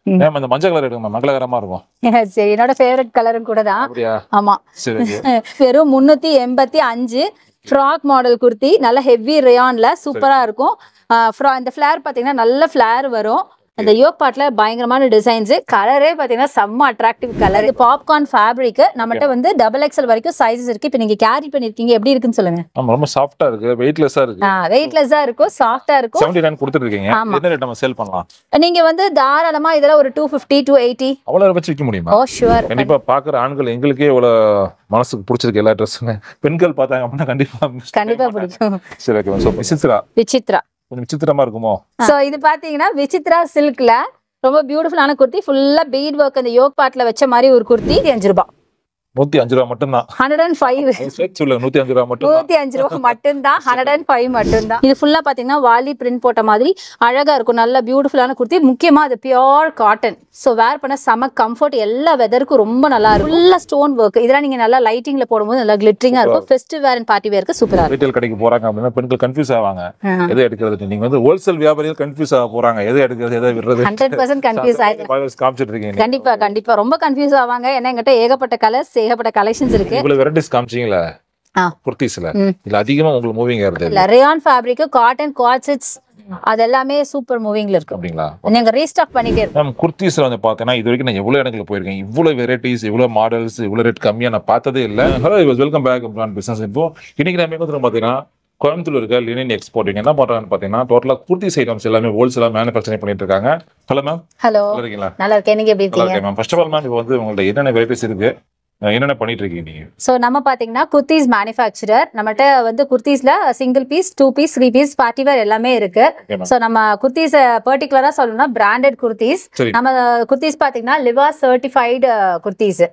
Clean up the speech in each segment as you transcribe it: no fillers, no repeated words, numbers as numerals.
Ma'am அந்த மஞ்சள் colour எடுங்க, மங்களகரமா இருக்கும். சரி, என்னோட ஃபேவரட் கலரும் கூட தான். அப்படியா? ஆமா. சரி. வெறும் 385 ஃப்ராக் மாடல் குர்த்தி, நல்ல ஹெவி ரயான்ல சூப்பரா இருக்கும். இந்த ஃபிளேர் பாத்தீங்கன்னா நல்ல ஃபிளேர் வரும். அந்த யோக் பார்ட்ல பயங்கரமான டிசைன்ஸ், கலரே பாத்தீங்கன்னா செம்ம அட்ராக்டிவ் கலர். இது பாப்கார்ன் ஃபேப்ரிக், நம்மகிட்ட வந்து XXL வரைக்கும் சைஸஸ் இருக்கு. இப்போ நீங்க கேரி பண்ணிருக்கீங்க, எப்படி இருக்குன்னு சொல்லுங்க. ஆமா, ரொம்ப சாஃப்ட்டா இருக்கு, வெயிட்லெஸ்ஸா இருக்கு. வெயிட்லெஸ்ஸா இருக்கும், சாஃப்ட்டா இருக்கும். 79 கொடுத்துட்டு இருக்கீங்க. என்ன ரேட் நம்ம சேல் பண்ணலாம்? நீங்க வந்து தாராளமா இதெல்லாம் ஒரு 250 280 அவ்வளவு வச்சு விற்க முடியுமா? ஓ ஷூர். கண்டிப்பா பாக்குற ஆண்கள் எங்களுக்கே இவ்வளவு மனசுக்கு பிடிச்சிருக்கு எல்லா ட்ரெஸ்ஸுமே. பெண்கள் பார்த்தாங்க அப்படின்னா கண்டிப்பா பிடிக்கும். சரி, ஓகே. சோ விசித்ரா கொஞ்சம் விசித்திரமா இருக்குமோ? சோ இது பாத்தீங்கன்னா விசித்ரா சில்க்ல ரொம்ப பியூட்டிஃபுல்லான குர்த்தி, ஃபுல்லா பீட் ஒர்க் அந்த யோக் பார்ட்ல வச்ச மாதிரி ஒரு குர்த்தி. 5 ரூபாய். 105 ரூபாய் மட்டும் தான். 105 சொல்லுங்க, 105 ரூபாய் மட்டும். 105 ரூபாய் மட்டும் தான். 105 மட்டும் தான். இது ஃபுல்லா பாத்தீங்கன்னா வாலி பிரிண்ட் போட்ட மாதிரி அழகா இருக்கும், நல்ல பியூட்டிஃபுல்லான குர்த்தி. முக்கியமா அது பியூர் காட்டன். சோ வேர் பண்ண செம கம்ஃபர்ட், எல்லா வெதருக்கும் ரொம்ப நல்லா இருக்கும். ஃபுல்லா ஸ்டோன் ஒர்க், இதெல்லாம் நீங்க நல்லா லைட்டிங்ல போடும்போது நல்லா கிளிட்டரிங்கா இருக்கும். ஃபெஸ்டிவ் வேர் அண்ட் பார்ட்டி வேருக்கு சூப்பரா இருக்கும். ரீட்டைல் கடைக்கு போறாங்க அப்படின்னா பெண்கள் கன்ஃபியூஸ் ஆவாங்க, எதை எடுக்கிறது. நீங்க வந்து ஹோல்சேல் வியாபாரிகள் கன்ஃபியூஸ் ஆக போறாங்க, எதை எடுக்கிறது எதை விடுறது. 100% கன்ஃபியூஸ் ஆயிடுங்க. காமிச்சிட்டு இருக்கீங்க. கண்டிப்பா ரொம்ப கன்ஃபியூஸ் ஆவாங்க. ஏன்னா என்கிட்ட ஏகப்பட்ட கலர்ஸ், ஏகப்பட்ட கலெக்ஷன்ஸ் இருக்கு. இவ்வளவு வெரைட்டிஸ் காமிச்சீங்களா குர்த்திஸ்ல? இதுல அதிகமா உங்களுக்கு மூவிங் ஆகுது ரயான் ஃபேப்ரிக், காட்டன், குவார்ட்ஸ், அதெல்லாமே சூப்பர் மூவிங்ல இருக்கு. அப்படிங்களா? நீங்க ரீஸ்டாக் பண்ணிட்டே இருக்கு. மேம் குர்த்திஸ்ல வந்து பார்த்தேன்னா இது வரைக்கும் நான் எவ்வளவு இடங்களுக்கு போயிருக்கேன், இவ்வளவு வெரைட்டிஸ், இவ்வளவு மாடல்ஸ், இவ்வளவு ரேட் கம்மியா நான் பார்த்ததே இல்லை. Hello, welcome back brand business. இப்போ இன்னைக்கு நம்ம எங்க வந்து பாத்தீங்கன்னா கோயம்புத்தூர் இருக்க லினன் எக்ஸ்போர்ட்டிங் என்ன பண்றாங்கன்னு பாத்தீங்கன்னா டோட்டலா குர்த்திஸ் ஐட்டம்ஸ் எல்லாமே ஹோல்சேலா மேனுஃபேக்சரிங் பண்ணிட்டு இருக்காங்க. Hello ma'am. ஹலோ, நல்லா இருக்கீங்களா? நல்லா இருக்கேன். நீங்க எப்படி இருக்கீங்க? Ma'am first of all ma'am இப்போ வந்து உங்கள்ட்ட என்னென்ன வெரைட்டிஸ் இருக்கு, என்னென்ன பண்ணிட்டு இருக்கீங்க நீங்க? சோ நம்ம பாத்தீங்கன்னா குர்த்திஸ் மேனுஃபேக்சரர். நம்மகிட்ட வந்து குர்த்திஸ்ல single piece, 2 piece, 3 piece, party wear எல்லாமே இருக்கு. சோ நம்ம குர்த்திஸ் பர்టిక్యులரா சொல்லணும்னா பிராண்டட் குர்த்திஸ். நம்ம குர்த்திஸ் பாத்தீங்கன்னா லிவா சர்டிஃபைடு குர்த்திஸ்.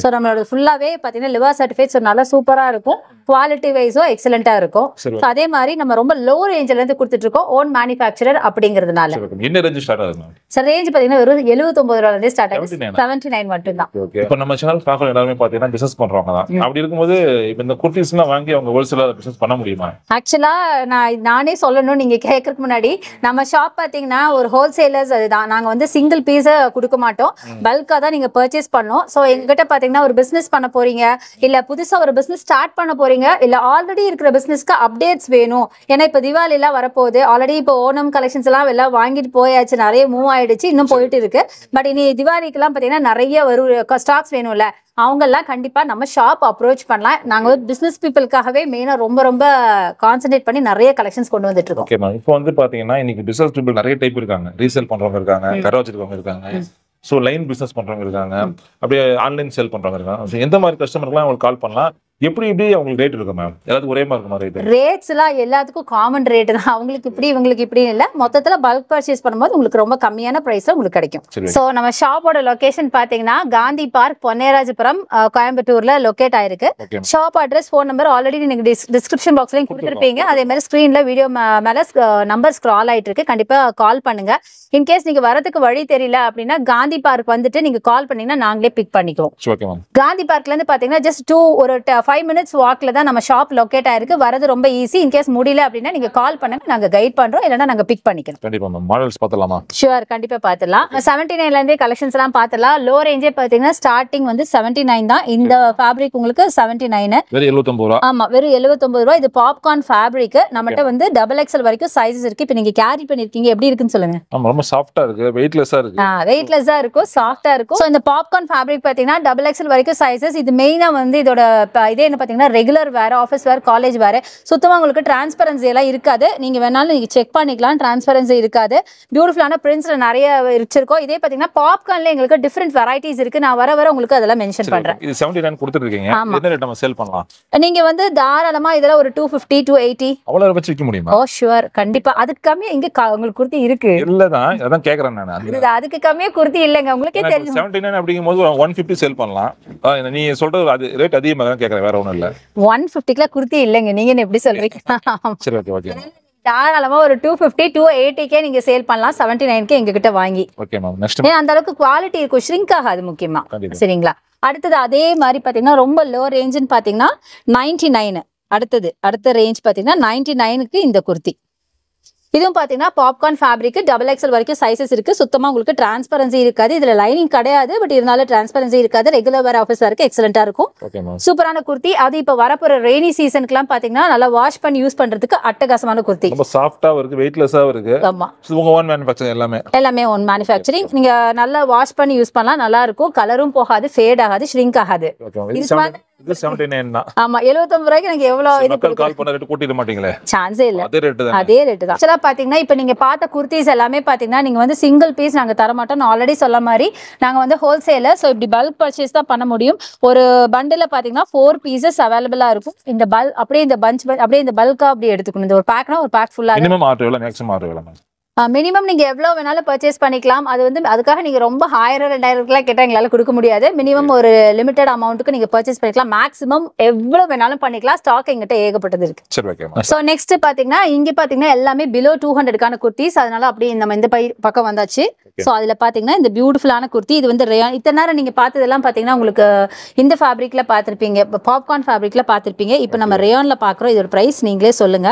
சோ நம்மளோட ஃபுல்லாவே பாத்தீங்கன்னா லிவா சர்டிஃபைட். சோ நல்லா சூப்பரா இருக்கும், குவாலிட்டி வைஸோ எக்ஸலென்ட்டா இருக்கும். சோ அதே மாதிரி நம்ம ரொம்ப லோ ரேஞ்சில இருந்து கொடுத்துட்டு இருக்கோம், ஓன் மேனுஃபேக்சரர் அப்படிங்கிறதுனால. என்ன ரேஞ்ச் ஸ்டார்ட் ஆகுது மேம்? சோ ரேஞ்ச் பாத்தீங்கன்னா வெறும் 79 ரூபாயில இருந்து ஸ்டார்ட் ஆகுது. 79 மட்டும் தான். இப்போ நம்ம சேனல் பார்க்குற எல்லாரும் பாத்தீங்கன்னா பிசினஸ் பண்றவங்க தான். அப்படி இருக்கும்போது இப்போ இந்த குர்த்திஸ்லாம் வாங்கி அவங்க ஹோல்சேலா பிசினஸ் பண்ண முடியுமா? ஆக்சுவலா நானே சொல்லணும், நீங்க கேட்கறதுக்கு முன்னாடி நம்ம ஷாப் பாத்தீங்கன்னா ஒரு ஹோல்சேலர்ஸ். அதுதான், நாங்க வந்து சிங்கிள் பீஸ கொடுக்க மாட்டோம், பல்கா தான் நீங்க பர்ச்சேஸ் பண்ணோம். சோ எங்ககிட்ட பாத்தீங்கன்னா ஒரு பிசினஸ் பண்ண போறீங்க, இல்ல புதுசா ஒரு பிசினஸ் ஸ்டார்ட் பண்ண போறீங்க, இல்ல ஆல்ரெடி இருக்கிற பிசினஸ்க்கு அப்டேட்ஸ் வேணும். ஏன்னா இப்ப திவாலி எல்லாம் வரப்போகுது, ஆல்ரெடி இப்போ ஓணம் கலெக்ஷன்ஸ் எல்லாம் எல்லாம் வாங்கிட்டு போயாச்சு, நிறைய மூவ் ஆயிடுச்சு, இன்னும் போயிட்டு இருக்கு. பட் இனி திவாலிக்கு எல்லாம் பாத்தீங்கன்னா நிறைய ஸ்டாக்ஸ் வேணும்ல, அவங்க எல்லாம் கண்டிப்பா நம்ம ஷாப் அப்ரோச் பண்ணலாம். நாங்க வந்து பிசினஸ் பீப்புளுக்காகவே மெயினா ரொம்ப கான்சென்ட்ரேட் பண்ணி நிறைய கலெக்ஷன்ஸ் கொண்டு வந்துட்டு இருக்கோம். Okay ma'am. இப்போ வந்து பாத்தீங்கன்னா இன்னைக்கு பிசினஸ் பீப்புள் நிறைய டைப் இருக்காங்க. ரீசேல் பண்றவங்க இருக்காங்க, கடை வச்சிருக்கவங்க இருக்காங்க, சோ லைன் பிசினஸ் பண்றவங்க இருக்காங்க, அப்படியே ஆன்லைன் சேல் பண்றவங்க இருக்காங்க. எந்த மாதிரி கஸ்டமர்லாம் உங்களுக்கு கால் பண்ணலாம், எப்படி அவங்களுக்கு ரேட் இருக்கு மேம்? எல்லாத்துக்கும் ஒரே மாதிரி இருக்குமா ரேட்? ரேட்ஸ் எல்லாம் எல்லாத்துக்கும் காமன் ரேட் தான். அவங்களுக்கு இப்படி இவங்களுக்கு இப்படி இல்ல, மொத்தத்துல பல்க் பர்ச்சேஸ் பண்ணும்போது உங்களுக்கு ரொம்ப கம்மியான பிரைஸ்ல உங்களுக்கு கிடைக்கும். சோ நம்ம ஷாப்போட லொகேஷன் பாத்தீங்கன்னா காந்தி பார்க், பொன்னேராஜபுரம், கோயம்புத்தூர்ல லொகேட் ஆயிருக்கு. Shop address, phone number already நீங்க டிஸ்கிரிப்ஷன் பாக்ஸ்லயும் கொடுத்துருப்பீங்க. அதே மாதிரி ஸ்கிரீன்ல வீடியோ மேல நம்பர் ஸ்க்ரால் ஆயிட்டு இருக்கு, கண்டிப்பா கால் பண்ணுங்க. இன்கேஸ் நீங்க வரதுக்கு வழி தெரியல அப்படின்னா காந்தி பார்க் வந்துட்டு நீங்க கால் பண்ணீங்கன்னா நாங்களே பிக் பண்ணிக்குவோம். காந்தி பார்க்ல இருந்து பாத்தீங்கன்னா ஜஸ்ட் ஒரு 5 minutes வாக்ல தான் நம்ம ஷாப் லொகேட் ஆயிருக்கு. வரது ரொம்ப ஈஸி. இன்கேஸ் முடியல அப்படின்னா நீங்க கால் பண்ணுங்க, நாங்க கைட் பண்றோம், இல்லனா நாங்க பிக் பண்ணிக்கிறோம். கண்டிப்பா மேம். மாடல்ஸ் பார்த்தலாமா? ஷூர், கண்டிப்பா பார்த்தலாம். 79 ல இருந்தே கலெக்ஷன்ஸ் எல்லாம் பார்த்தலாம். லோ ரேஞ்சே பாத்தீங்கன்னா ஸ்டார்டிங் வந்து 79 தான். இந்த ஃபேப்ரிக் உங்களுக்கு 79 வெறும் 79 ரூபாய். ஆமா, வெறும் 79 ரூபாய். இது பாப்கார்ன் ஃபேப்ரிக். நம்மகிட்ட வந்து XXL வரைக்கும் சைஸஸ் இருக்கு. இப்போ நீங்க கேரி பண்ணிருக்கீங்க, எப்படி இருக்குன்னு சொல்லுங்க. ஆமா, ரொம்ப சாஃப்ட்டா இருக்கு, வெயிட்லெஸ்ஸா இருக்கு. வெயிட்லெஸ்ஸா இருக்கும், சாஃப்ட்டா இருக்கும். சோ இந்த பாப்கார்ன் ஃபேப்ரிக் பாத்தீங்கன்னா XXL வரைக்கும் சைஸஸ். இது மெயினா வந்து இதோட இதே என்ன பாத்தீங்கன்னா ரெகுலர் வேர், ஆஃபீஸ் வேர், காலேஜ் வேர். சுத்தமா உங்களுக்கு டிரான்ஸ்பரன்சி எல்லாம் இருக்காது. நீங்க வேணாலும் நீங்க செக் பண்ணிக்கலாம், டிரான்ஸ்பரன்சி இருக்காது. பியூட்டிஃபுல்லான பிரிண்ட்ஸ்ல நிறைய வச்சிருக்கோம். இதே பாத்தீங்கன்னா பாப்கார்ன்ல எங்களுக்கு டிஃபரெண்ட் வெரைட்டிஸ் இருக்கு. நான் வர உங்களுக்கு அதெல்லாம் மென்ஷன் பண்றேன். இது 79 கொடுத்துட்டு இருக்கீங்க. என்ன ரேட் நம்ம சேல் பண்ணலாம்? நீங்க வந்து தாராளமா இதெல்லாம் ஒரு 250 280 அவ்வளவு வச்சு விக்க முடியுமா? ஓ ஷூர், கண்டிப்பா. அதுக்கு கம்மியா இங்க உங்களுக்கு குர்த்தி இருக்கு இல்லதான், அதான் கேக்குறேன் நான். அதுக்கு கம்மியா குர்த்தி இல்லங்க, உங்களுக்கே தெரியும். 79 அப்படிங்கும்போது 150 சேல் பண்ணலாம். நீ சொல்றது அது ரேட் அதிகமா தான் கேக்குறேன், வேற ஒண்ணும் இல்ல. 150க்குல குர்த்தி இல்லங்க, நீங்க என்ன எப்படி சொல்றீங்க? சரி, ஓகே ஓகே. தாராளமா ஒரு 250 280 நீங்க சேல் பண்ணலாம், 79 எங்க கிட்ட வாங்கி. Okay ma'am. நெக்ஸ்ட் அந்த அளவுக்கு குவாலிட்டி இருக்கும், ஷ்ரிங்க் ஆகாது முக்கியமா. சரிங்களா? அடுத்தது அதே மாதிரி பாத்தீங்கன்னா ரொம்ப லோ ரேஞ்சுன்னு பாத்தீங்கன்னா 99. அடுத்த ரேஞ்ச் பாத்தீங்கன்னா 99க்கு இந்த குர்த்தி இதுவும் பாத்தீங்கன்னா பாப்கார்ன் ஃபேப்ரிக் டபுள் எக்ஸல் வரைக்கும் சைசஸ் இருக்கு. சுத்தமா உங்களுக்கு டிரான்ஸ்பரன்சி இருக்காது. இதுல லைனிங் கிடையாது, பட் இருந்தாலும் டிரான்ஸ்பரன்சி இருக்காது. ரெகுலர் வேர் ஆஃபீஸ் வரைக்கும் எக்ஸலென்ட்டா இருக்கும். சூப்பரான குர்த்தி. அது இப்ப வரப்போற ரெய்னி சீசனுக்குலாம் பாத்தீங்கன்னா நல்லா வாஷ் பண்ணி யூஸ் பண்றதுக்கு அட்டகாசமான குர்த்தி. ரொம்ப சாஃப்ட்டா இருக்கு, வெயிட்லெஸ்ஸா இருக்கு. ஆமா, உங்க ஓன் மேனுஃபேக்சரிங் எல்லாமே ஓன் மேனுஃபேக்சரிங். நீங்க நல்லா வாஷ் பண்ணி யூஸ் பண்ணலாம், நல்லா இருக்கும். கலரும் போகாது, ஃபேட் ஆகாது, ஷ்ரிங்க் ஆகாது. இது 79 தான். ஆமா, 79 ரூபாய்க்கு எனக்கு எவ்வளவு இது கால் பண்ண ரேட் கூட்டிட மாட்டீங்களே? சான்ஸே இல்ல, அதே ரேட் தான். ஆக்சுவலா பாத்தீங்கன்னா இப்ப நீங்க பார்த்த குர்த்திஸ் எல்லாமே பாத்தீங்கன்னா நீங்க வந்து சிங்கிள் பீஸ் நாங்க தர மாட்டோம். ஆல்ரெடி சொல்ல மாதிரி நாங்க வந்து ஹோல்சேலர். சோ இப்படி பல்க் பர்ச்சேஸ் தான் பண்ண முடியும். ஒரு பண்டில பாத்தீங்கன்னா 4 பீசஸ் அவைலபிளா இருக்கும். இந்த அப்படியே இந்த பஞ்ச் அப்படியே இந்த பல்கா அப்படியே எடுத்துக்கணும். இந்த ஒரு பேக்னா ஒரு பேக் ஃபுல்லா மினிமம் ஆர்டர் எவ்வளவு, மேக்ஸிமம் ஆர்டர் எவ்வளவு? மினிமம் நீங்க எவ்வளவு வேணாலும் பர்ச்சேஸ் பண்ணிக்கலாம். அது வந்து அதுக்காக நீங்க ரொம்ப 1000-2000 கேட்டா எங்களால கொடுக்க முடியாது. மினிமம் ஒரு லிமிடெட் அமௌண்ட்டுக்கு நீங்க பர்ச்சேஸ் பண்ணிக்கலாம். மேக்ஸிமம் எவ்வளவு வேணாலும் பண்ணிக்கலாம். ஸ்டாக் எங்கிட்ட ஏகப்பட்டது இருக்கு. சரி, ஓகே. சோ நெக்ஸ்ட் பாத்தீங்கன்னா இங்க பாத்தீங்கன்னா எல்லாமே பிலோ 200க்கான குர்த்திஸ். அதனால அப்படியே நம்ம இந்த பக்கம் வந்தாச்சு. சோ அதுல பாத்தீங்கன்னா இந்த பியூட்டிஃபுல்லான குர்த்தி. இது வந்து ரயான். இத்தனை நேரம் நீங்க பார்த்ததெல்லாம் பாத்தீங்கன்னா உங்களுக்கு இந்த ஃபேப்ரிக்ல பாத்திருப்பீங்க, பாப்கார்ன் ஃபேப்ரிக்ல பாத்திருப்பீங்க. இப்போ நம்ம ரயான்ல பாக்குறோம். இதோட பிரைஸ் நீங்களே சொல்லுங்க.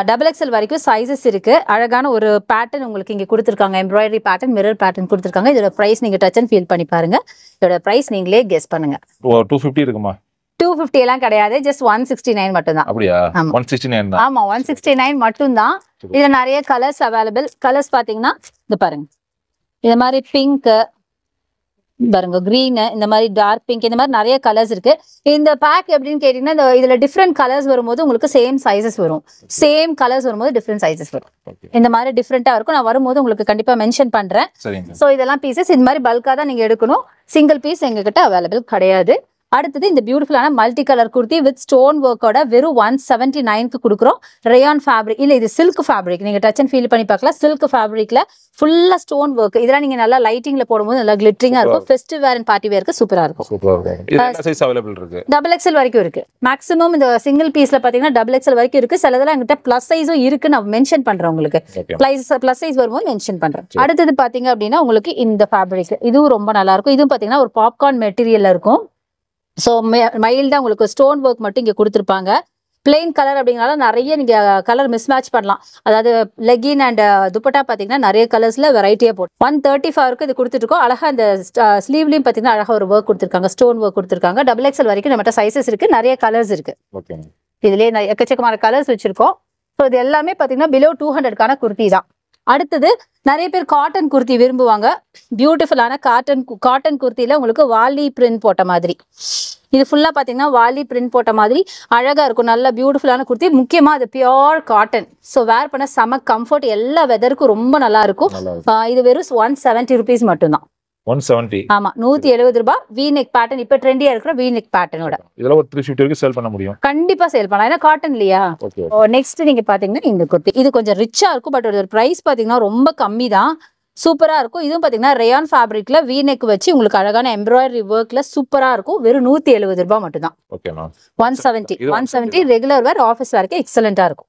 டபுள் எக்ஸல் வரைக்கும் சைசஸ் இருக்கு. அழகான ஒரு பேட்டர்ன் உங்களுக்கு இங்க கொடுத்துருக்காங்க. எம்ப்ராய்டரி பேட்டர்ன், மிரர் பேட்டர்ன் கொடுத்துருக்காங்க. இதோட பிரைஸ் நீங்க டச் அண்ட் ஃபீல் பண்ணி பாருங்க. இதோட பிரைஸ் நீங்களே கெஸ் பண்ணுங்க. 250 இருக்குமா? 250 எல்லாம் கிடையாது, ஜஸ்ட் 169 மட்டும் தான். அப்படியா? 169 தான். ஆமா, 169 மட்டும் தான். இதுல நிறைய கலர்ஸ் அவைலபிள். கலர்ஸ் பாத்தீங்கன்னா இது பாருங்க, இந்த மாதிரி பிங்க் பாருங்க, கிரீன், இந்த மாதிரி டார்க் பிங்க், இந்த மாதிரி நிறைய கலர்ஸ் இருக்கு. இந்த பேக் எப்படின்னு கேட்டீங்கன்னா இதுல டிஃப்ரெண்ட் கலர்ஸ் வரும்போது உங்களுக்கு சேம் சைசஸ் வரும். சேம் கலர்ஸ் வரும்போது டிஃப்ரெண்ட் சைசஸ் வரும். இந்த மாதிரி டிஃப்ரெண்டா இருக்கும். நான் வரும்போது உங்களுக்கு கண்டிப்பா மென்ஷன் பண்றேன். சோ இதெல்லாம் பீசஸ் இந்த மாதிரி பல்கா தான் நீங்க எடுக்கணும். சிங்கிள் பீஸ் எங்ககிட்ட அவைலபிள் கிடையாது. அடுத்தது இந்த பியூட்டிஃபுல்லான multi colour kurti with stone ஒர்க்கோட வெறும் 179க்கு கொடுக்குறோம். ரயான் ஃபேப்ரிக் இல்ல, இது சில்க் ஃபேப்ரிக். நீங்க டச் அண்ட் ஃபீல் பண்ணி பார்க்கலாம். சில்க் ஃபேப்ரிக்ல ஃபுல்லா ஸ்டோன் ஒர்க். இதெல்லாம் நீங்க நல்லா லைட்டிங்ல போடும்போது நல்லா கிளிட்டரிங்கா இருக்கும். ஃபெஸ்டிவ் வேர் அண்ட் பார்ட்டி வேருக்கு சூப்பரா இருக்கும். இது சைஸ் அவைலபிள் இருக்கு. டபுள் எக்ஸல் வரைக்கும் இருக்கு. மேக்ஸிமம் இந்த சிங்கிள் பீஸ்ல பாத்தீங்கன்னா டபுள் எக்ஸல் வரைக்கும் இருக்கு. சிலதெல்லாம் என்கிட்ட பிளஸ் சைஸும் இருக்கு. நான் மென்ஷன் பண்றேன் உங்களுக்கு. பிளஸ் சைஸ் வரும்போது மென்ஷன் பண்றேன். அடுத்தது பாத்தீங்க அப்படின்னா உங்களுக்கு இந்த ஃபேப்ரிக் இதுவும் ரொம்ப நல்லா இருக்கும். இதுவும் பாத்தீங்கன்னா ஒரு பாப்கார்ன் மெட்டீரியல்ல இருக்கும். ஸோ மைல்டா உங்களுக்கு ஸ்டோன் ஒர்க் மட்டும் இங்க கொடுத்துருப்பாங்க. பிளெயின் கலர் அப்படிங்கறனால நிறைய நீங்க கலர் மிஸ் மேட்ச் பண்ணலாம். அதாவது லெகின் அண்ட் துப்பட்டா பாத்தீங்கன்னா நிறைய கலர்ஸ்ல வெரைட்டியா போட்டு 135க்கு இது கொடுத்துட்டு இருக்கோம். அழகா இந்த ஸ்லீவ்லயும் பாத்தீங்கன்னா அழகா ஒரு ஒர்க் கொடுத்துருக்காங்க, ஸ்டோன் ஒர்க் கொடுத்துருக்காங்க. டபுள் எக்ஸல் வரைக்கும் நம்மகிட்ட சைசஸ் இருக்கு, நிறைய கலர்ஸ் இருக்கு. இதுலயே எக்கச்சக்கமான கலர்ஸ் வச்சிருக்கோம். ஸோ இது எல்லாமே பாத்தீங்கன்னா பிலோ 200க்கான குர்த்தி தான். அடுத்தது நிறைய பேர் காட்டன் குர்த்தி விரும்புவாங்க. பியூட்டிஃபுல்லான காட்டன் குர்த்தியில உங்களுக்கு வாலி பிரிண்ட் போட்ட மாதிரி. இது ஃபுல்லா பாத்தீங்கன்னா வாலி பிரிண்ட் போட்ட மாதிரி அழகா இருக்கும். நல்ல பியூட்டிஃபுல்லான குர்த்தி. முக்கியமா அது பியோர் காட்டன். ஸோ வேர் பண்ண செம கம்ஃபர்ட், எல்லா வெதருக்கும் ரொம்ப நல்லா இருக்கும். இது வெறும் 170 rupees மட்டும் தான். 170. ஆமா, 170 ரூபாய். வி நெக் பேட்டர்ன் இப்ப ட்ரெண்டியா இருக்கிற வி நெக் பேட்டர்னோட இதெல்லாம் ஒரு 350 வரைக்கும் சேல் பண்ண முடியும். கண்டிப்பா சேல் பண்ணலாம், ஏன்னா காட்டன் இல்லையா. நெக்ஸ்ட் நீங்க பாத்தீங்கன்னா இந்த குர்த்தி. இது கொஞ்சம் ரிச்சா இருக்கும், பட் ஒரு பிரைஸ் பாத்தீங்கன்னா ரொம்ப கம்மி தான். சூப்பரா இருக்கும். இதுவும் பாத்தீங்கன்னா ரயான் ஃபேப்ரிக்ல வி நெக் வச்சு உங்களுக்கு அழகான எம்ப்ராய்டரி ஒர்க்ல சூப்பரா இருக்கும். வெறும் 170 ரூபாய் மட்டும் தான். 170 ரெகுலர் வேர், ஆஃபீஸ் வேர்க்கு எக்ஸலென்ட்டா இருக்கும்.